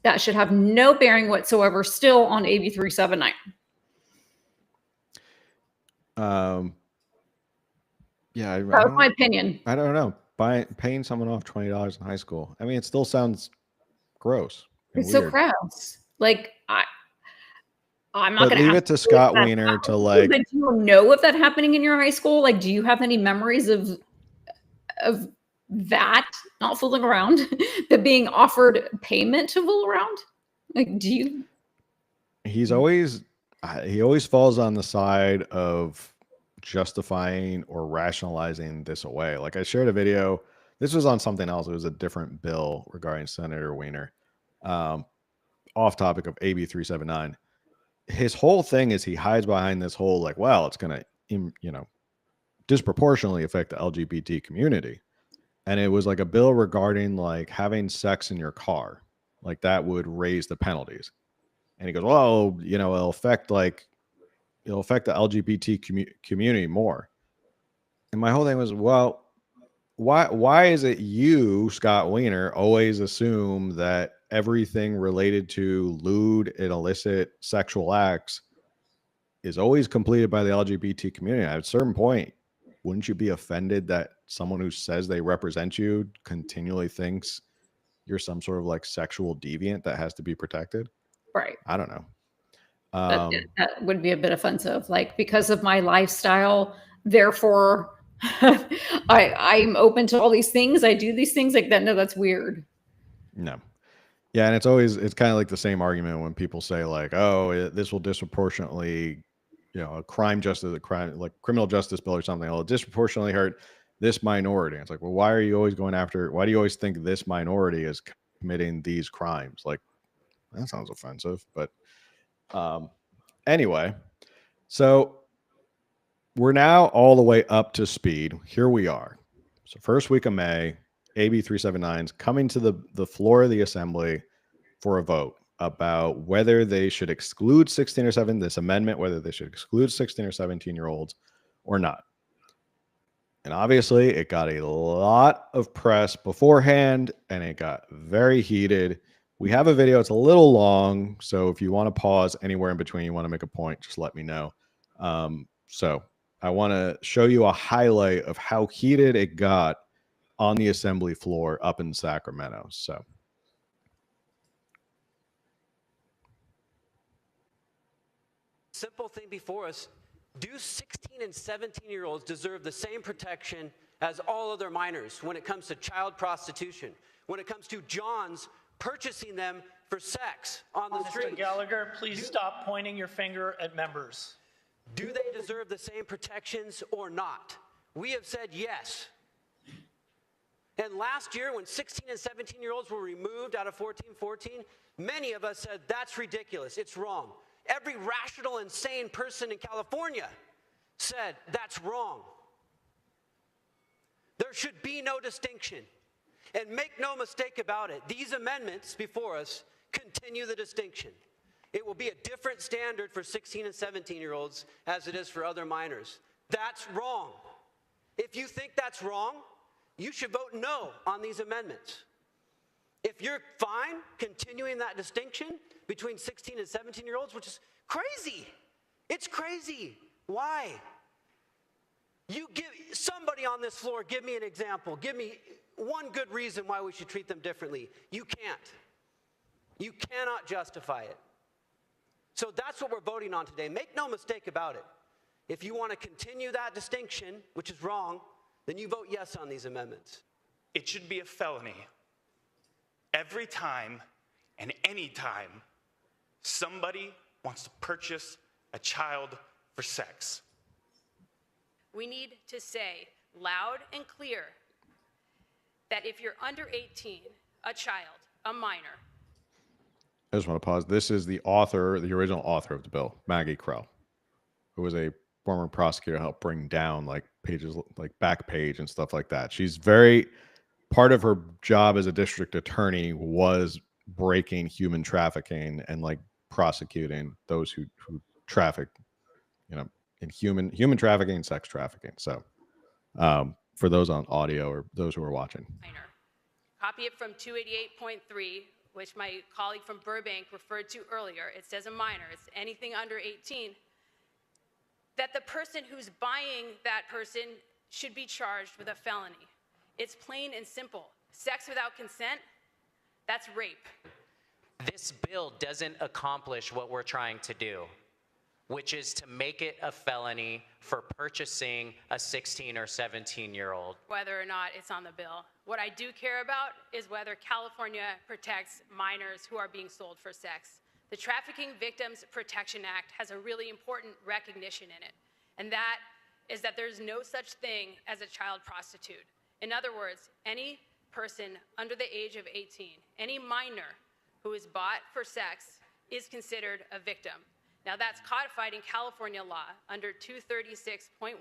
Speaker 2: That should have no bearing whatsoever still on AB 379.
Speaker 1: Yeah,
Speaker 2: that was my opinion.
Speaker 1: I don't know. Paying someone off $20 in high school. I mean, it still sounds gross.
Speaker 2: It's
Speaker 1: weird.
Speaker 2: So gross. Like I'm not going to
Speaker 1: leave it to Scott Wiener to like.
Speaker 2: But do you know of that happening in your high school? Like, do you have any memories of that not fooling around, that being offered payment to fool around? Like, do you?
Speaker 1: He always falls on the side of justifying or rationalizing this away. Like I shared a video. This was on something else. It was a different bill regarding Senator Wiener. Off topic of AB 379. His whole thing is he hides behind this whole like, well, it's going to, disproportionately affect the LGBT community. And it was like a bill regarding like having sex in your car, like that would raise the penalties. And he goes, well, it'll affect the LGBT community more. And my whole thing was, well, why is it you, Scott Wiener, always assume that everything related to lewd and illicit sexual acts is always completed by the LGBT community? At a certain point, wouldn't you be offended that someone who says they represent you continually thinks you're some sort of like sexual deviant that has to be protected?
Speaker 2: Right.
Speaker 1: I don't know.
Speaker 2: That would be a bit offensive. Like, because of my lifestyle, therefore I'm open to all these things. I do these things like that. No, that's weird.
Speaker 1: No. Yeah. And it's kind of like the same argument when people say like, oh, this will disproportionately, a criminal justice bill or something. It'll disproportionately hurt this minority. And it's like, well, why do you always think this minority is committing these crimes? Like, that sounds offensive, but anyway, so we're now all the way up to speed. Here we are. So first week of May, AB 379 is coming to the floor of the assembly for a vote about whether they should exclude 16 or 7, this amendment, whether they should exclude 16 or 17-year-olds or not. And obviously it got a lot of press beforehand and it got very heated. We have a video. It's a little long. So if you want to pause anywhere in between, you want to make a point, just let me know. So I want to show you a highlight of how heated it got on the assembly floor up in Sacramento. So.
Speaker 7: Simple thing before us. Do 16 and 17-year-olds deserve the same protection as all other minors when it comes to child prostitution, when it comes to Johns purchasing them for sex on the street?
Speaker 8: Mr. Gallagher, please stop pointing your finger at members.
Speaker 7: Do they deserve the same protections or not? We have said yes. And last year, when 16 and 17-year-olds were removed out of 1414, many of us said, that's ridiculous, it's wrong. Every rational and sane person in California said, that's wrong. There should be no distinction. And make no mistake about it, these amendments before us continue the distinction. It will be a different standard for 16 and 17-year-olds as it is for other minors. That's wrong. If you think that's wrong, you should vote no on these amendments. If you're fine continuing that distinction between 16 and 17-year-olds, which is crazy. It's crazy. Why? Somebody on this floor, give me an example. Give me one good reason why we should treat them differently. You can't. You cannot justify it. So that's what we're voting on today. Make no mistake about it. If you want to continue that distinction, which is wrong, then you vote yes on these amendments.
Speaker 8: It should be a felony every time and any time somebody wants to purchase a child for sex.
Speaker 9: We need to say loud and clear that if you're under 18, a child, a minor.
Speaker 1: I just want to pause. This is the author, the original author of the bill, Maggie Krell, who was a former prosecutor, helped bring down like pages, like Backpage and stuff like that. She's very, part of her job as a district attorney was breaking human trafficking and like prosecuting those who traffic, you know, in human trafficking and sex trafficking. So for those on audio or those who are watching.
Speaker 9: Minor. Copy it from 288.3, which my colleague from Burbank referred to earlier. It says a minor. It's anything under 18. That the person who's buying that person should be charged with a felony. It's plain and simple. Sex without consent, that's rape.
Speaker 10: This bill doesn't accomplish what we're trying to do, which is to make it a felony for purchasing a 16 or 17-year-old.
Speaker 9: Whether or not it's on the bill. What I do care about is whether California protects minors who are being sold for sex. The Trafficking Victims Protection Act has a really important recognition in it, and that is that there's no such thing as a child prostitute. In other words, any person under the age of 18, any minor who is bought for sex is considered a victim. Now that's codified in California law under 236.1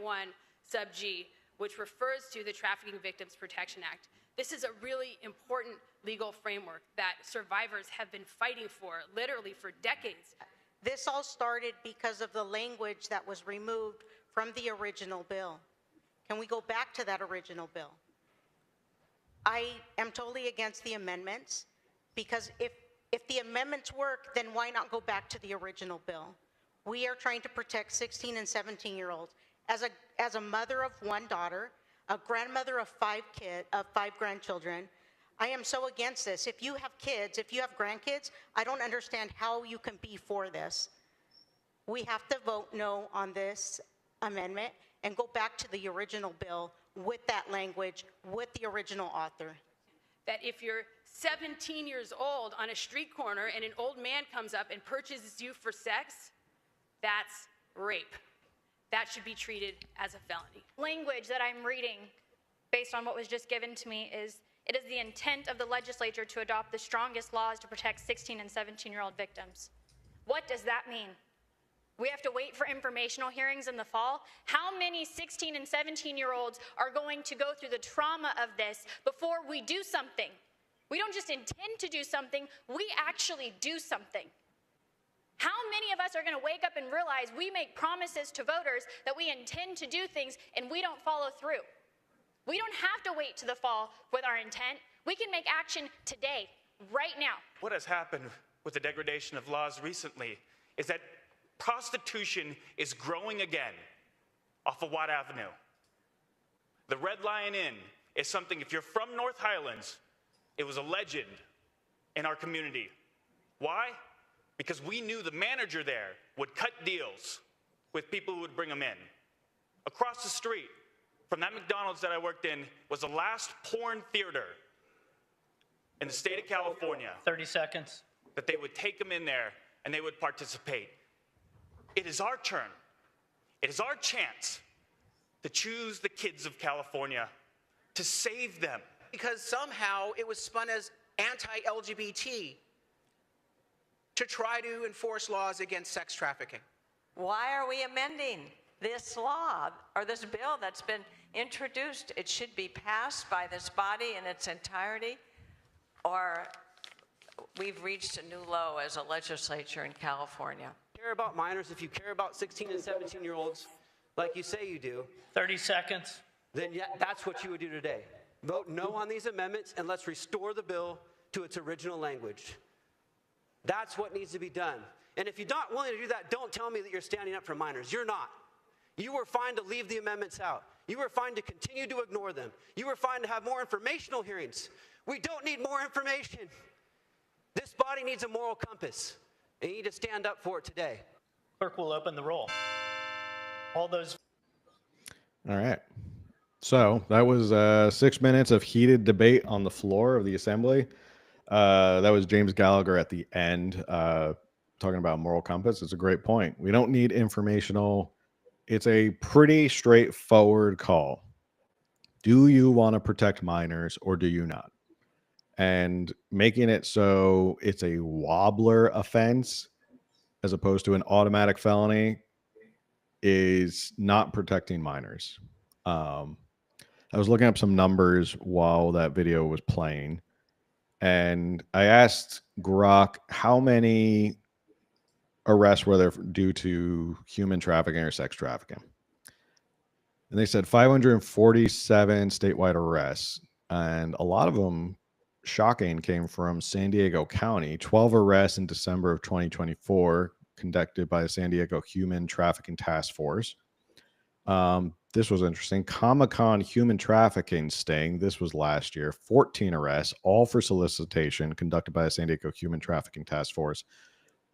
Speaker 9: sub G, which refers to the Trafficking Victims Protection Act. This is a really important legal framework that survivors have been fighting for, literally for decades.
Speaker 11: This all started because of the language that was removed from the original bill. Can we go back to that original bill? I am totally against the amendments because if the amendments work, then why not go back to the original bill? We are trying to protect 16 and 17-year-olds. As a mother of one daughter, a grandmother of five grandchildren, I am so against this. If you have kids, if you have grandkids, I don't understand how you can be for this. We have to vote no on this amendment and go back to the original bill with that language, with the original author.
Speaker 9: That if you're 17 years old on a street corner and an old man comes up and purchases you for sex, that's rape. That should be treated as a felony.
Speaker 12: Language that I'm reading, based on what was just given to me, is it is the intent of the legislature to adopt the strongest laws to protect 16 and 17-year-old victims. What does that mean? We have to wait for informational hearings in the fall? How many 16 and 17-year-olds are going to go through the trauma of this before we do something? We don't just intend to do something, we actually do something. How many of us are going to wake up and realize we make promises to voters that we intend to do things and we don't follow through? We don't have to wait to the fall with our intent. We can make action today, right now.
Speaker 8: What has happened with the degradation of laws recently is that prostitution is growing again off of Watt Avenue. The Red Lion Inn is something, if you're from North Highlands, it was a legend in our community. Why? Because we knew the manager there would cut deals with people who would bring them in. Across the street from that McDonald's that I worked in was the last porn theater in the state of California.
Speaker 13: 30 seconds.
Speaker 8: That they would take them in there and they would participate. It is our turn. It is our chance to choose the kids of California, to save them.
Speaker 14: Because somehow it was spun as anti-LGBT to try to enforce laws against sex trafficking.
Speaker 15: Why are we amending this law or this bill that's been introduced? It should be passed by this body in its entirety, or we've reached a new low as a legislature in California.
Speaker 7: Care about minors, if you care about 16 and 17-year-olds, like you say you do.
Speaker 13: 30 seconds.
Speaker 7: Then yeah, that's what you would do today. Vote no on these amendments and let's restore the bill to its original language. That's what needs to be done. And if you're not willing to do that, don't tell me that you're standing up for minors. You're not. You were fine to leave the amendments out. You were fine to continue to ignore them. You were fine to have more informational hearings. We don't need more information. This body needs a moral compass, and you need to stand up for it today.
Speaker 13: Clerk will open the roll. All those.
Speaker 1: All right. So that was 6 minutes of heated debate on the floor of the assembly. That was James Gallagher at the end talking about moral compass. It's a great point. We don't need informational. It's a pretty straightforward call. do you want to protect minors or do you not? And making it so it's a wobbler offense as opposed to an automatic felony is not protecting minors. I was looking up some numbers while that video was playing, and I asked Grok how many arrests were there due to human trafficking or sex trafficking. And they said 547 statewide arrests, and a lot of them, shocking, came from San Diego County. 12 arrests in December of 2024 conducted by the San Diego Human Trafficking Task Force. This was interesting. Comic-Con human trafficking sting. This was last year. 14 arrests, all for solicitation, conducted by the San Diego Human Trafficking Task Force.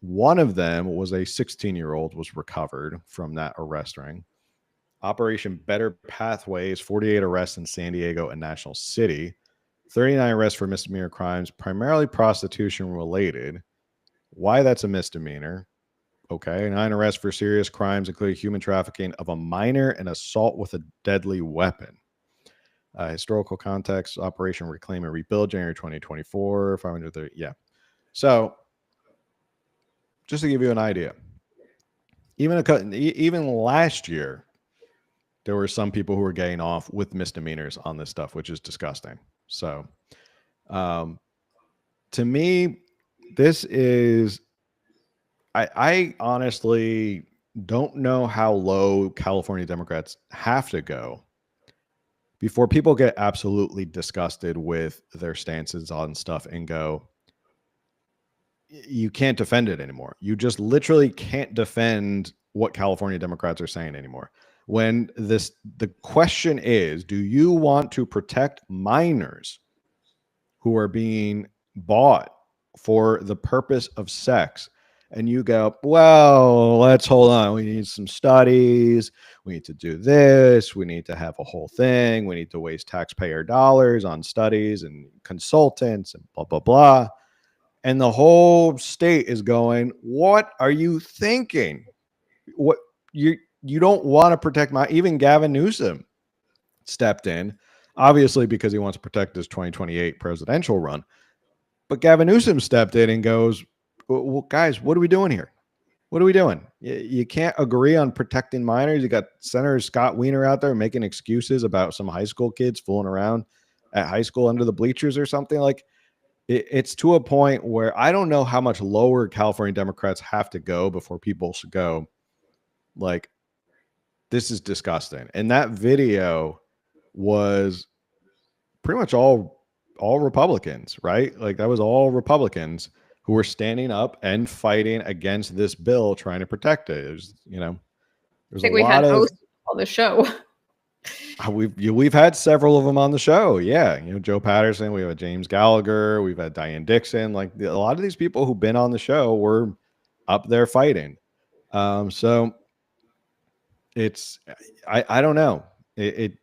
Speaker 1: One of them was a 16-year-old was recovered from that arrest ring. Operation Better Pathways, 48 arrests in San Diego and National City. 39 arrests for misdemeanor crimes, primarily prostitution related. Why that's a misdemeanor? Okay. 9 arrests for serious crimes, including human trafficking of a minor and assault with a deadly weapon. Historical context, Operation Reclaim and Rebuild, January 2024, 530. Yeah. So just to give you an idea, even last year, there were some people who were getting off with misdemeanors on this stuff, which is disgusting. So to me, this is, I honestly don't know how low California Democrats have to go before people get absolutely disgusted with their stances on stuff and go, you can't defend it anymore. You just literally can't defend what California Democrats are saying anymore. When the question is, do you want to protect minors who are being bought for the purpose of sex? And you go, well, let's hold on. We need some studies. We need to do this. We need to have a whole thing. We need to waste taxpayer dollars on studies and consultants and blah, blah, blah. And the whole state is going, what are you thinking? What you don't want to protect even Gavin Newsom stepped in, obviously because he wants to protect his 2028 presidential run. But Gavin Newsom stepped in and goes, well, guys, what are we doing here? What are we doing? You can't agree on protecting minors. You got Senator Scott Wiener out there making excuses about some high school kids fooling around at high school under the bleachers or something. Like, it's to a point where I don't know how much lower California Democrats have to go before people should go, like, this is disgusting. And that video was pretty much all Republicans, right? Like, that was all Republicans who were standing up and fighting against this bill, trying to protect it. It was, there's a lot of
Speaker 2: hosts on the show.
Speaker 1: We've had several of them on the show. Yeah. Joe Patterson, we have James Gallagher, we've had Diane Dixon. Like, a lot of these people who've been on the show were up there fighting. So it's, I don't know. It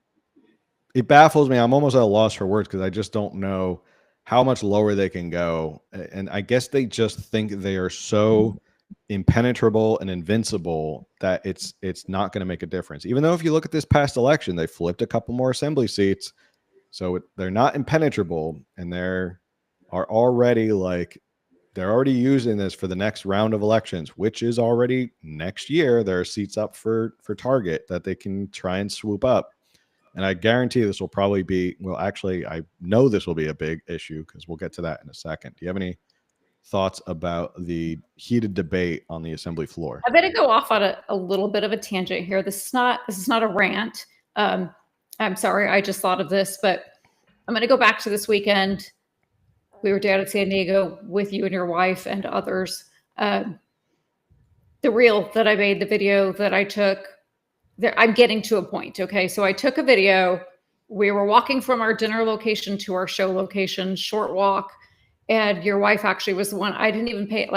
Speaker 1: baffles me. I'm almost at a loss for words because I just don't know how much lower they can go. And I guess they just think they are so impenetrable and invincible that it's not going to make a difference. Even though if you look at this past election, they flipped a couple more assembly seats. So they're not impenetrable, and they're already using this for the next round of elections, which is already next year. There are seats up for Target that they can try and swoop up. And I guarantee this will probably be, well, actually, I know this will be a big issue because we'll get to that in a second. Do you have any thoughts about the heated debate on the assembly floor?
Speaker 2: I'm going to go off on a little bit of a tangent here. This is not a rant. I'm sorry, I just thought of this, but I'm going to go back to this weekend. We were down at San Diego with you and your wife and others. The reel that I made, the video that I took, I'm getting to a point. Okay. So I took a video. We were walking from our dinner location to our show location, short walk. And your wife actually was the one, I didn't even pay.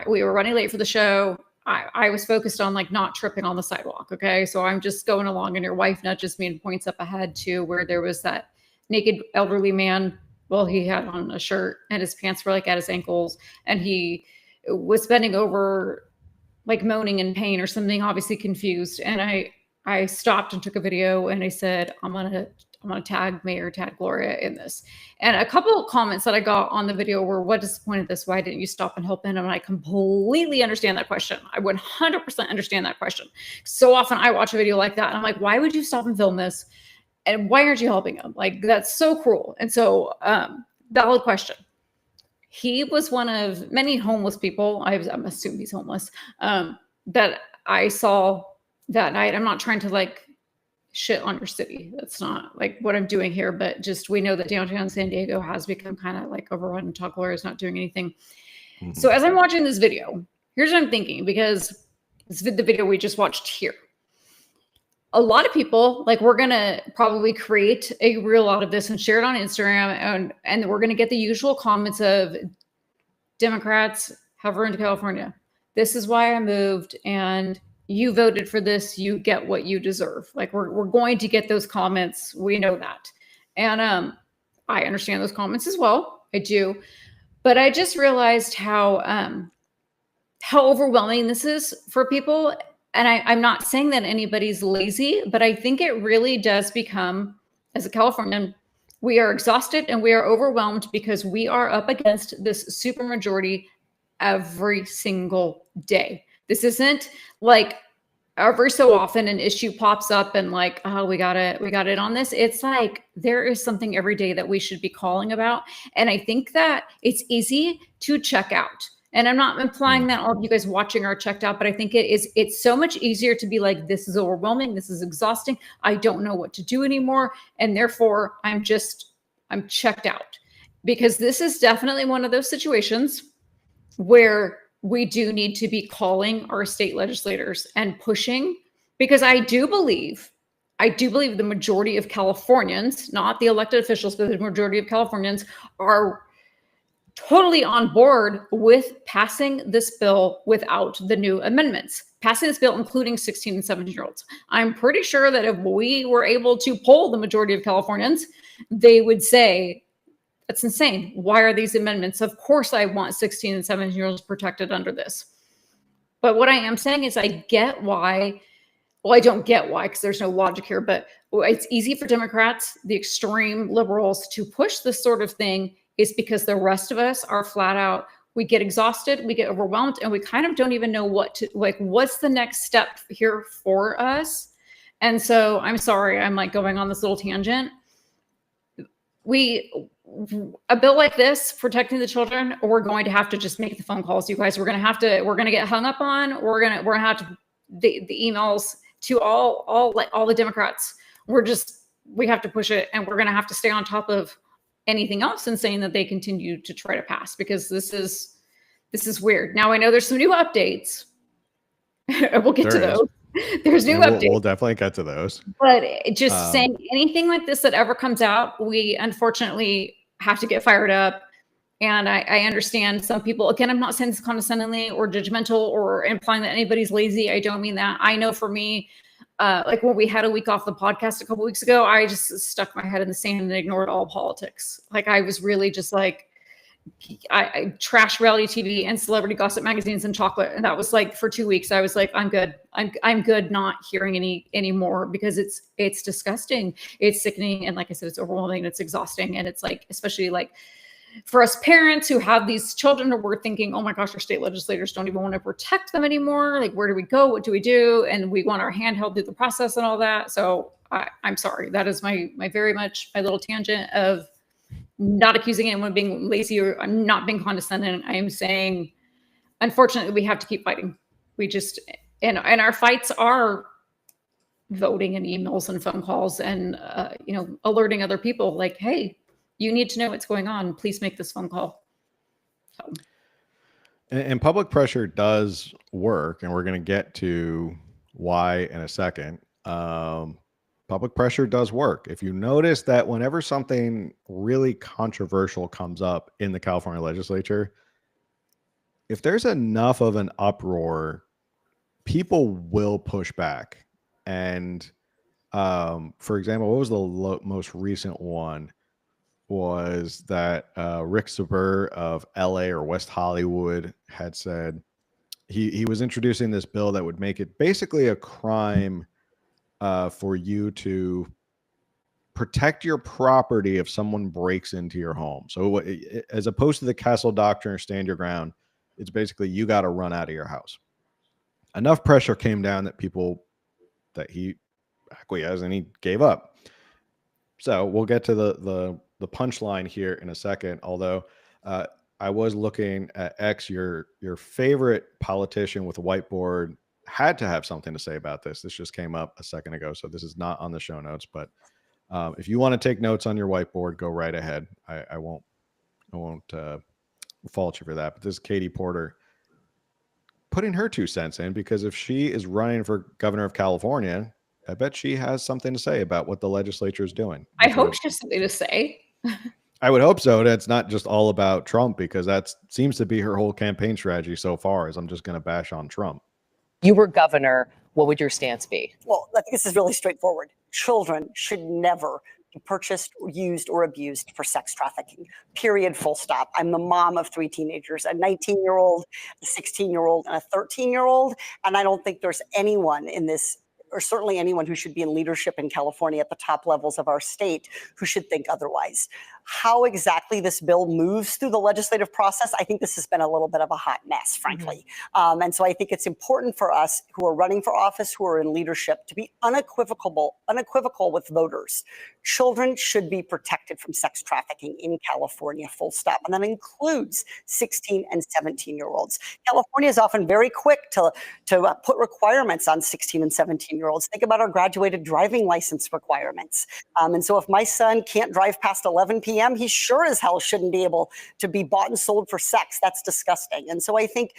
Speaker 2: We were running late for the show. I was focused on not tripping on the sidewalk. Okay. So I'm just going along and your wife nudges me and points up ahead to where there was that naked elderly man. Well, he had on a shirt and his pants were at his ankles, and he was bending over, moaning in pain or something, obviously confused. And I stopped and took a video, and I said, I'm going to I'm going to tag Mayor, tag Gloria in this. And a couple of comments that I got on the video were, what is the point of this? Why didn't you stop and help him? And I completely understand that question. I 100% understand that question. So often I watch a video like that and I'm like, why would you stop and film this? And why aren't you helping him? Like, that's so cruel. And so, valid question. He was one of many homeless people. I'm assuming he's homeless, that I saw that night. I'm not trying to like shit on your city. That's not like what I'm doing here, but just, we know that downtown San Diego has become kind of like overrun and Talk Gloria is not doing anything. So as I'm watching this video, here's what I'm thinking, because this is the video we just watched here. A lot of people, like, we're going to probably create a reel out of this and share it on Instagram. And we're going to get the usual comments of, Democrats have ruined California. This is why I moved. And you voted for this, you get what you deserve. Like, we're going to get those comments. We know that. And I understand those comments as well. I do. But I just realized how overwhelming this is for people. And I'm not saying that anybody's lazy, but I think it really does become, as a Californian, we are exhausted and we are overwhelmed because we are up against this supermajority every single day. This isn't like every so often an issue pops up and like, oh, we got it on this. It's like there is something every day that we should be calling about. And I think that it's easy to check out. And I'm not implying that all of you guys watching are checked out, but I think it's so much easier to be like, this is overwhelming. This is exhausting. I don't know what to do anymore. And therefore I'm checked out, because this is definitely one of those situations where we do need to be calling our state legislators and pushing, because I do believe the majority of Californians, not the elected officials, but the majority of Californians are totally on board with passing this bill without the new amendments, passing this bill, including 16 and 17-year-olds. I'm pretty sure that if we were able to poll the majority of Californians, they would say, that's insane. Why are these amendments? Of course I want 16 and 17-year-olds protected under this. But what I am saying is I get why. Well, I don't get why, because there's no logic here, but it's easy for Democrats, the extreme liberals, to push this sort of thing, is because the rest of us are flat out, we get exhausted, we get overwhelmed, and we kind of don't even know what's the next step here for us. And so I'm sorry, I'm like going on this little tangent. A bill like this, protecting the children, we're going to have to just make the phone calls, you guys. We're going to get hung up on. We're going to have to, the emails to all the Democrats. We have to push it, and we're going to have to stay on top of anything else and saying that they continue to try to pass, because this is weird. Now I know there's some new updates. We'll get to those. There's new updates.
Speaker 1: We'll definitely get to those.
Speaker 2: But just saying anything like this that ever comes out, we unfortunately have to get fired up. And I understand some people, again, I'm not saying this condescendingly or judgmental or implying that anybody's lazy. I don't mean that. I know for me, like when we had a week off the podcast a couple weeks ago, I just stuck my head in the sand and ignored all politics. Like I was really just like, I trashed reality TV and celebrity gossip magazines and chocolate. And that was like for 2 weeks, I was like, I'm good. I'm good not hearing any more, because it's disgusting. It's sickening. And like I said, it's overwhelming and it's exhausting. And it's like, especially like for us parents who have these children, who we're thinking, oh my gosh, our state legislators don't even want to protect them anymore. Like, where do we go? What do we do? And we want our hand held through the process and all that. So I'm sorry. That is my very much my little tangent of not accusing anyone of being lazy or not being condescending. I am saying, unfortunately, we have to keep fighting. We just, and our fights are voting and emails and phone calls and, alerting other people like, hey, you need to know what's going on. Please make this phone call. So.
Speaker 1: And public pressure does work. And we're going to get to why in a second. Public pressure does work. If you notice that whenever something really controversial comes up in the California legislature, if there's enough of an uproar, people will push back. And for example, what was the most recent one? Was that Rick Saber of LA or West Hollywood had said he was introducing this bill that would make it basically a crime for you to protect your property if someone breaks into your home. So as opposed to the castle doctrine or stand your ground, it's basically you got to run out of your house. Enough pressure came down that he acquiesced and he gave up. So we'll get to the punchline here in a second. Although I was looking at X, your favorite politician with a whiteboard had to have something to say about this. This just came up a second ago, so this is not on the show notes. But if you want to take notes on your whiteboard, go right ahead. I won't fault you for that. But this is Katie Porter putting her 2 cents in, because if she is running for governor of California, I bet she has something to say about what the legislature is doing.
Speaker 2: I hope she has something to say.
Speaker 1: I would hope so. That's not just all about Trump, because that seems to be her whole campaign strategy so far, is I'm just going to bash on Trump.
Speaker 16: You were governor, what would your stance be?
Speaker 17: Well, I think this is really straightforward. Children should never be purchased, used, or abused for sex trafficking. Period. Full stop. I'm the mom of 3 teenagers, a 19-year-old, a 16-year-old, and a 13-year-old. And I don't think there's anyone in this, or certainly anyone who should be in leadership in California at the top levels of our state, who should think otherwise. How exactly this bill moves through the legislative process, I think this has been a little bit of a hot mess, frankly. And so I think it's important for us who are running for office, who are in leadership, to be unequivocal with voters. Children should be protected from sex trafficking in California, full stop. And that includes 16 and 17-year-olds. California is often very quick to put requirements on 16 and 17-year-olds. Think about our graduated driving license requirements. And so if my son can't drive past 11 p.m., he sure as hell shouldn't be able to be bought and sold for sex. That's disgusting. And so I think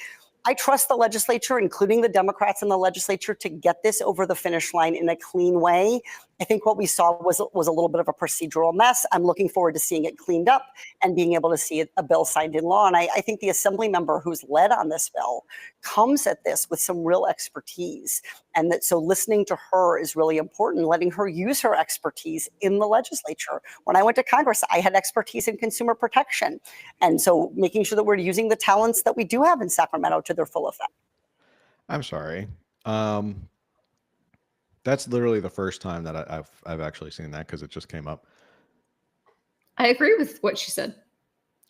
Speaker 17: I trust the legislature, including the Democrats in the legislature, to get this over the finish line in a clean way. I think what we saw was a little bit of a procedural mess. I'm looking forward to seeing it cleaned up and being able to see a bill signed in law. And I think the assembly member who's led on this bill comes at this with some real expertise. And so listening to her is really important, letting her use her expertise in the legislature. When I went to Congress, I had expertise in consumer protection. And so making sure that we're using the talents that we do have in Sacramento to their full effect.
Speaker 1: I'm sorry. That's literally the first time that I've actually seen that, because it just came up.
Speaker 2: I agree with what she said.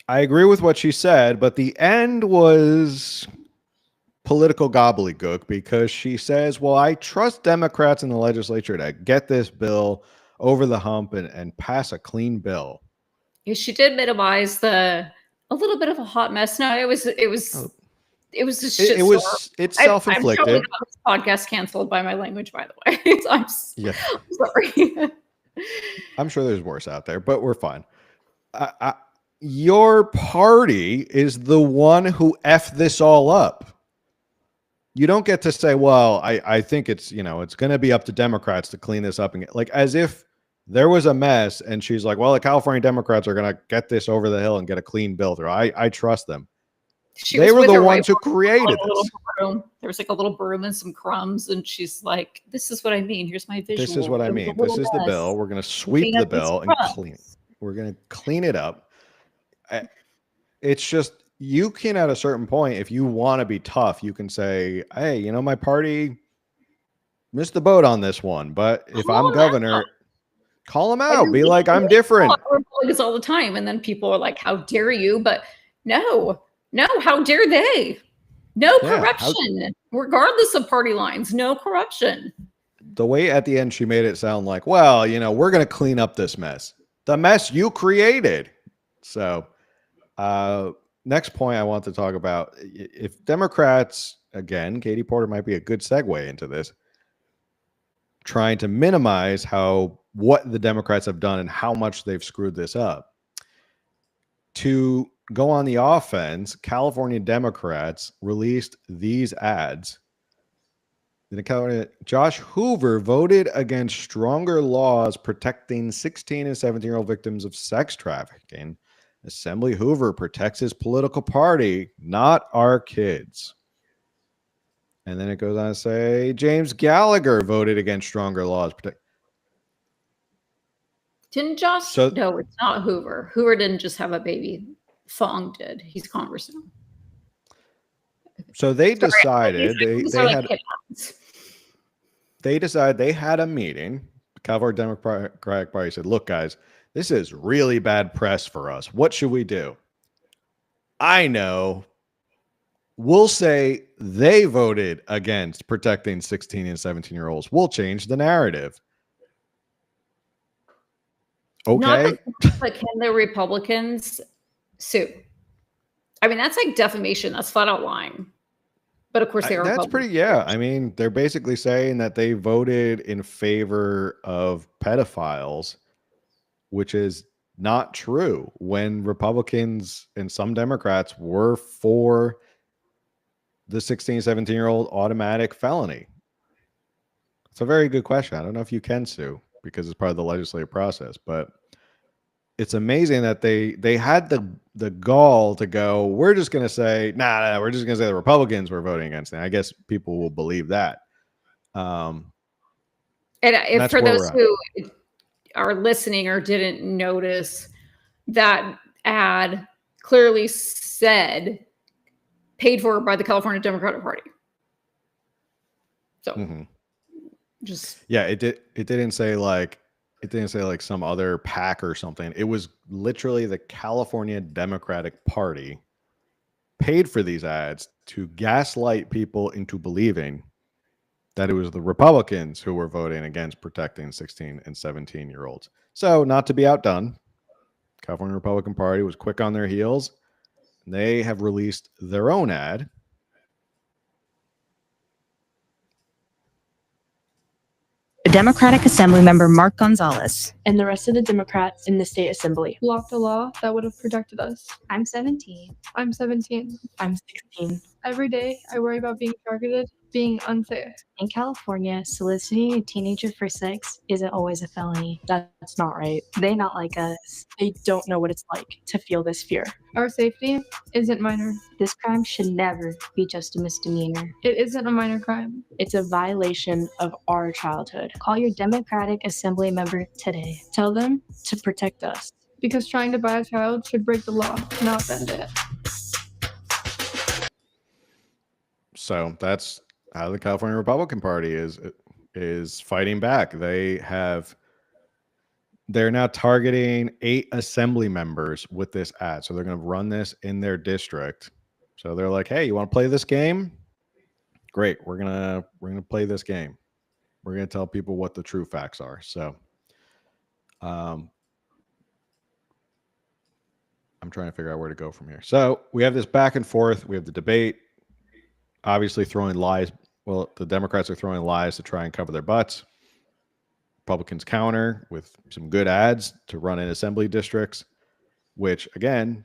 Speaker 1: I agree with what she said, but the end was political gobbledygook, because she says, well, I trust Democrats in the legislature to get this bill over the hump and pass a clean bill.
Speaker 2: Yeah, she did minimize a little bit of a hot mess. No, it was just shit.
Speaker 1: It's self-inflicted.
Speaker 2: I'm totally got this podcast canceled by my language, by the way. I'm sorry.
Speaker 1: I'm sure there's worse out there, but we're fine. Your party is the one who effed this all up. You don't get to say, well, I think it's going to be up to Democrats to clean this up, and as if there was a mess and she's like, well, the California Democrats are going to get this over the hill and get a clean bill through. I trust them. They were the ones who created this.
Speaker 2: There was like a little broom and some crumbs, and she's like, this is what I mean. Here's my visual.
Speaker 1: This is what I mean. This is the bill. We're going to sweep the bill and clean it. We're going to clean it up. It's just, you can, at a certain point, if you want to be tough, you can say, hey, my party missed the boat on this one. But if I'm governor, call them out. Be like, I'm different.
Speaker 2: We're doing this all the time. And then people are like, how dare you? But no, how dare they? No corruption, regardless of party lines. No corruption.
Speaker 1: The way at the end she made it sound like, well, we're going to clean up this mess. The mess you created. So next point I want to talk about, if Democrats, again, Katie Porter might be a good segue into this, trying to minimize what the Democrats have done and how much they've screwed this up. To go on the offense, California Democrats released these ads. Josh Hoover voted against stronger laws protecting 16 and 17-year-old victims of sex trafficking. Assembly Hoover protects his political party, not our kids. And then it goes on to say, James Gallagher voted against stronger laws.
Speaker 2: Didn't Josh? No, it's not Hoover. Hoover didn't just have a baby. Fong did. He's congressman.
Speaker 1: So they decided they decided they had a meeting California Democratic Party said, look, guys, this is really bad press for us. What should we do? I know. We'll say they voted against protecting 16 and 17-year-olds. We'll change the narrative. Okay.
Speaker 2: But can the Republicans sue? I mean, that's like defamation. That's flat out lying. But of course, they are.
Speaker 1: That's pretty, yeah. I mean, they're basically saying that they voted in favor of pedophiles, which is not true when Republicans and some Democrats were for the 16, 17-year-old automatic felony. It's a very good question. I don't know if you can sue because it's part of the legislative process, but it's amazing that they had the gall to go, we're just going to say, nah, we're just going to say the Republicans were voting against it. I guess people will believe that.
Speaker 2: And if for those who are listening or didn't notice, that ad clearly said paid for by the California Democratic Party. So just,
Speaker 1: yeah, it didn't say like some other PAC or something. It was literally the California Democratic Party paid for these ads to gaslight people into believing that it was the Republicans who were voting against protecting 16 and 17-year-olds. So, not to be outdone, California Republican Party was quick on their heels. They have released their own ad.
Speaker 18: Democratic Assembly member Mark Gonzalez
Speaker 19: and the rest of the Democrats in the state assembly blocked a law that would have protected us.
Speaker 20: I'm 17.
Speaker 19: I'm 17.
Speaker 15: I'm 16.
Speaker 19: Every day, I worry about being targeted, being unsafe.
Speaker 20: In California, soliciting a teenager for sex isn't always a felony.
Speaker 15: That's not right.
Speaker 20: They not like us.
Speaker 15: They don't know what it's like to feel this fear.
Speaker 19: Our safety isn't minor.
Speaker 20: This crime should never be just a misdemeanor.
Speaker 19: It isn't a minor crime.
Speaker 15: It's a violation of our childhood.
Speaker 20: Call your Democratic Assembly member today.
Speaker 15: Tell them to protect us.
Speaker 19: Because trying to buy a child should break the law, not bend it.
Speaker 1: So that's how the California Republican Party is fighting back. They're now targeting 8 assembly members with this ad. So they're going to run this in their district. So they're like, "Hey, you want to play this game? Great. We're going to play this game. We're going to tell people what the true facts are." So I'm trying to figure out where to go from here. So we have this back and forth. We have the debate, obviously throwing lies. Well, the Democrats are throwing lies to try and cover their butts. Republicans counter with some good ads to run in assembly districts, which, again,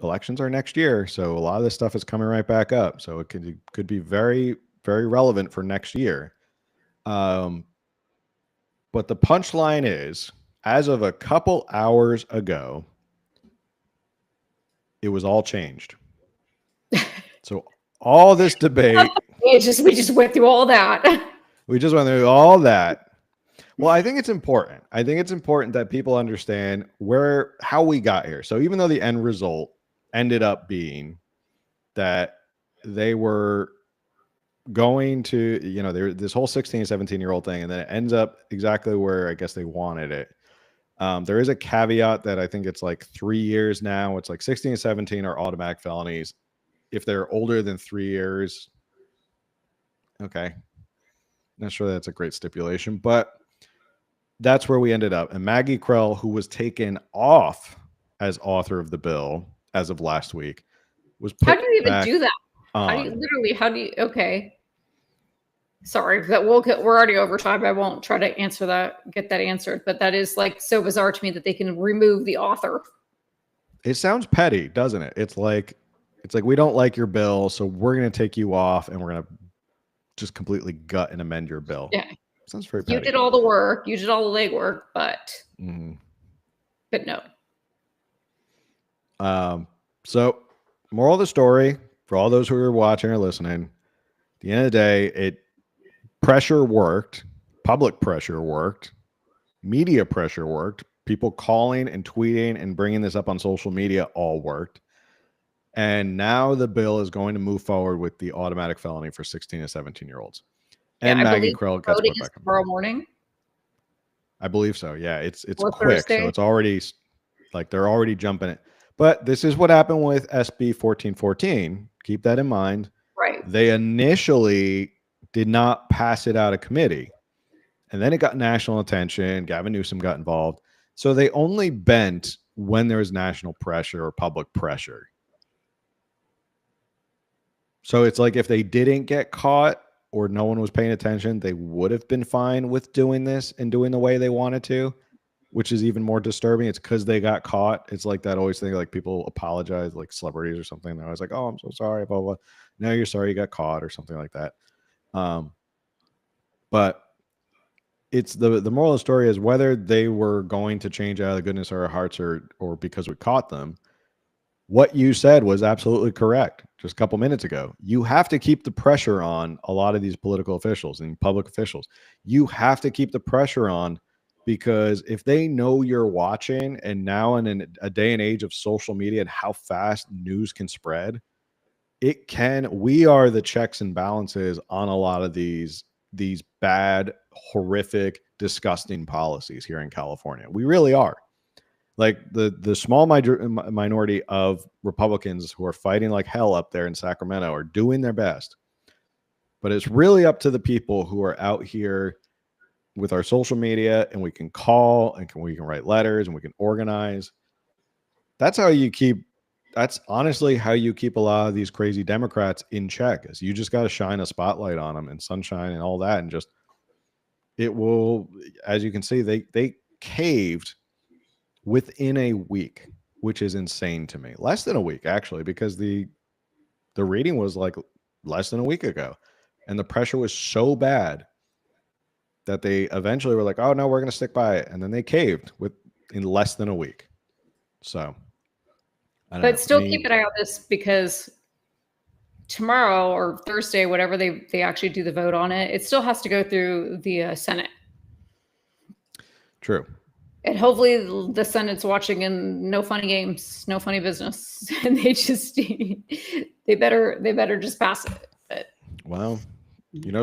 Speaker 1: elections are next year. So a lot of this stuff is coming right back up. So it could be very, very relevant for next year. But the punchline is, as of a couple hours ago, it was all changed. So all this debate,
Speaker 2: we just went through all that.
Speaker 1: We just went through all that. Well, I think it's important. I think it's important that people understand how we got here. So even though the end result ended up being that they were going to, this whole 16, 17-year-old thing, and then it ends up exactly where I guess they wanted it. There is a caveat that I think it's like 3 years now. It's like 16 and 17 are automatic felonies. If they're older than 3 years, okay. Not sure that's a great stipulation, but that's where we ended up. And Maggie Krell, who was taken off as author of the bill as of last week, was put
Speaker 2: How do you even do that?
Speaker 1: on.
Speaker 2: Okay. Sorry, we're already over time. I won't try to get that answered, but that is like so bizarre to me that they can remove the author.
Speaker 1: It sounds petty, doesn't it? It's like, we don't like your bill, so we're going to take you off and we're going to just completely gut and amend your bill.
Speaker 2: Yeah.
Speaker 1: Sounds very petty.
Speaker 2: You did all the work. You did all the legwork, but no.
Speaker 1: So moral of the story, for all those who are watching or listening, at the end of the day, pressure worked. Public pressure worked. Media pressure worked. People calling and tweeting and bringing this up on social media all worked. And now the bill is going to move forward with the automatic felony for 16 to 17-year-olds. And
Speaker 2: I
Speaker 1: Maggie
Speaker 2: believe
Speaker 1: Krell gets
Speaker 2: voting
Speaker 1: put
Speaker 2: is
Speaker 1: back on.
Speaker 2: tomorrow morning.
Speaker 1: I believe so. Yeah, it's
Speaker 2: Or
Speaker 1: quick,
Speaker 2: Thursday.
Speaker 1: so it's already like they're already jumping it. But this is what happened with SB 1414. Keep that in mind.
Speaker 2: Right.
Speaker 1: They initially did not pass it out of committee, and then it got national attention. Gavin Newsom got involved. So they only bent when there was national pressure or public pressure. So it's like if they didn't get caught or no one was paying attention, they would have been fine with doing this and doing the way they wanted to, which is even more disturbing. It's because they got caught. It's like that always thing, like people apologize, like celebrities or something. They're always like, oh, I'm so sorry, blah, blah. No, you're sorry you got caught or something like that. But it's the moral of the story is whether they were going to change out of the goodness of our hearts or because we caught them. What you said was absolutely correct just a couple minutes ago. You have to keep the pressure on a lot of these political officials and public officials. You have to keep the pressure on because if they know you're watching, and now in a day and age of social media and how fast news can spread, we are the checks and balances on a lot of these bad, horrific, disgusting policies here in California. We really are. Like the small minority of Republicans who are fighting like hell up there in Sacramento are doing their best. But it's really up to the people who are out here with our social media, and we can call and we can write letters and we can organize. That's honestly how you keep a lot of these crazy Democrats in check. Is you just got to shine a spotlight on them and sunshine and all that, and just it will, as you can see, they caved within a week, which is insane to me. Less than a week, actually, because the reading was like less than a week ago, and the pressure was so bad that they eventually were like, "Oh no, we're going to stick by it," and then they caved in less than a week. So,
Speaker 2: but still keep an eye on this because tomorrow or Thursday, whatever they actually do the vote on it, it still has to go through the Senate.
Speaker 1: True.
Speaker 2: And hopefully the Senate's watching and no funny games, no funny business. And they just, they better just pass it. But,
Speaker 1: well,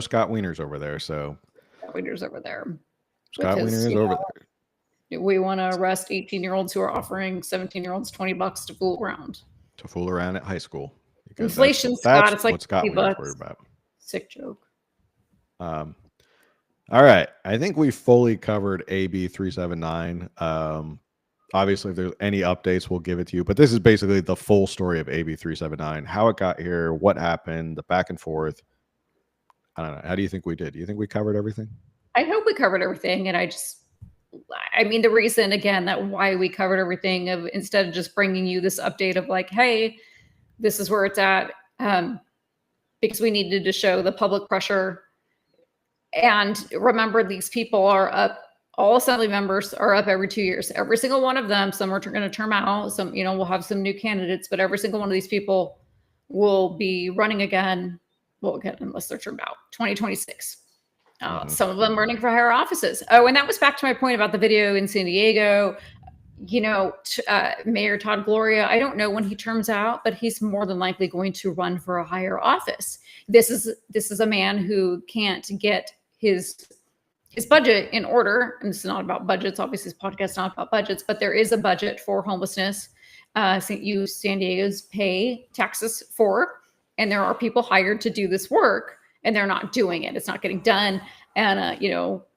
Speaker 1: Scott Wiener's over there. So
Speaker 2: Scott Wiener's over there.
Speaker 1: Scott Wiener is over there.
Speaker 2: We want to arrest 18-year-olds who are offering 17-year-olds $20 to fool around.
Speaker 1: To fool around at high school.
Speaker 2: Inflation, Scott, it's like
Speaker 1: what Scott Wiener's worried about.
Speaker 2: Sick joke.
Speaker 1: All right. I think we fully covered AB 379. Obviously, if there's any updates, we'll give it to you. But this is basically the full story of AB 379, how it got here, what happened, the back and forth. I don't know. How do you think we did? Do you think we covered everything?
Speaker 2: I hope we covered everything. And the reason, again, that why we covered everything of instead of just bringing you this update of like, hey, this is where it's at, because we needed to show the public pressure. And remember, these people are up. All assembly members are up every 2 years. Every single one of them. Some are going to term out. Some, we'll have some new candidates, but every single one of these people will be running again. Well, again, unless they're termed out, 2026. Some of them running for higher offices. Oh, and that was back to my point about the video in San Diego. Mayor Todd Gloria, I don't know when he terms out, but he's more than likely going to run for a higher office. This is a man who can't get his budget in order. And this is not about budgets. Obviously, this podcast is not about budgets, but there is a budget for homelessness. San Diego's pay taxes for, and there are people hired to do this work, and they're not doing it. It's not getting done. And,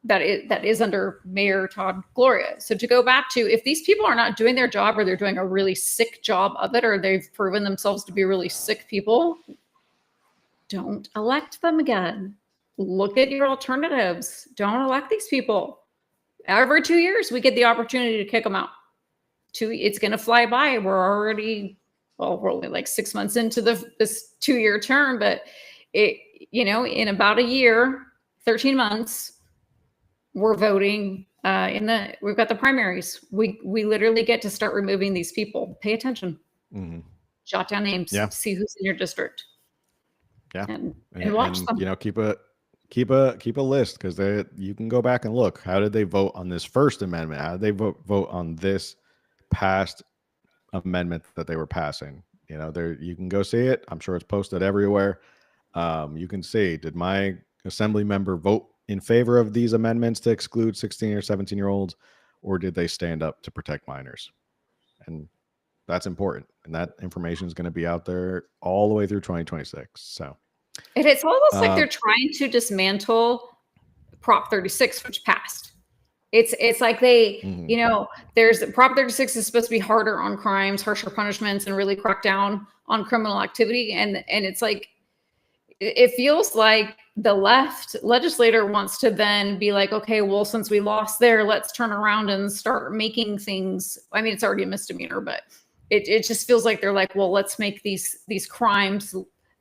Speaker 2: that is under Mayor Todd Gloria. So to go back to, if these people are not doing their job, or they're doing a really sick job of it, or they've proven themselves to be really sick people, don't elect them again. Look at your alternatives. Don't elect these people. Every 2 years, we get the opportunity to kick them out. It's going to fly by. We're only like 6 months into this 2-year term, but in about a year, 13 months, we're voting we've got the primaries. We literally get to start removing these people. Pay attention. Mm-hmm. Jot down names. Yeah. See who's in your district.
Speaker 1: Yeah.
Speaker 2: And watch them.
Speaker 1: Keep a list, because you can go back and look. How did they vote on this first amendment? How did they vote on this past amendment that they were passing? You can go see it. I'm sure it's posted everywhere. You can see, did my assembly member vote in favor of these amendments to exclude 16 or 17-year-olds, or did they stand up to protect minors? And that's important. And that information is going to be out there all the way through 2026. So,
Speaker 2: and it's almost like they're trying to dismantle Prop 36, which passed. It's like they, you know, there's Prop 36 is supposed to be harder on crimes, harsher punishments, and really crack down on criminal activity. And it's like, it feels like the left legislator wants to then be like, okay, well, since we lost there, let's turn around and start making things. I mean, it's already a misdemeanor, but it just feels like they're like, well, let's make these crimes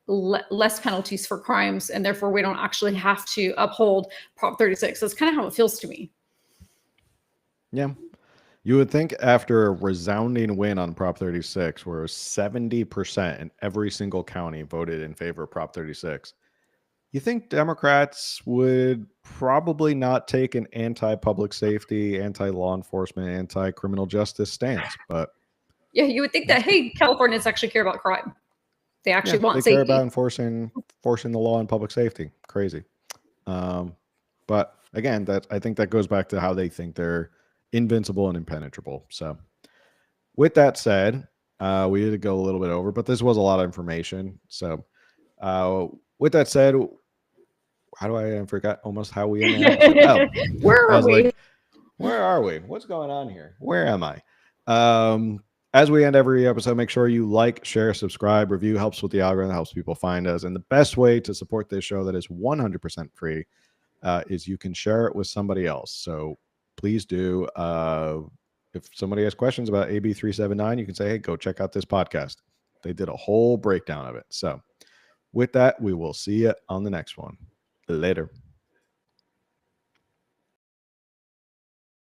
Speaker 2: less penalties for crimes, and therefore we don't actually have to uphold Prop 36. That's kind of how it feels to me.
Speaker 1: Yeah. You would think after a resounding win on Prop 36, where 70% in every single county voted in favor of Prop 36, you think Democrats would probably not take an anti-public safety, anti-law enforcement, anti-criminal justice stance. But
Speaker 2: yeah, you would think that, hey, Californians actually care about crime. They actually want
Speaker 1: they
Speaker 2: safety.
Speaker 1: care about enforcing the law and public safety. Crazy. But again, I think that goes back to how they think they're invincible and impenetrable. So with that said, we did go a little bit over, but this was a lot of information. So with that said, how do I forgot almost how we end?
Speaker 2: Where are we?
Speaker 1: Like, where are we? What's going on here? Where am I? As we end every episode, make sure you like, share, subscribe, review. Helps with the algorithm, helps people find us. And the best way to support this show that is 100% free is you can share it with somebody else. So please do. If somebody has questions about AB 379, you can say, hey, go check out this podcast. They did a whole breakdown of it. So with that, we will see you on the next one. Later.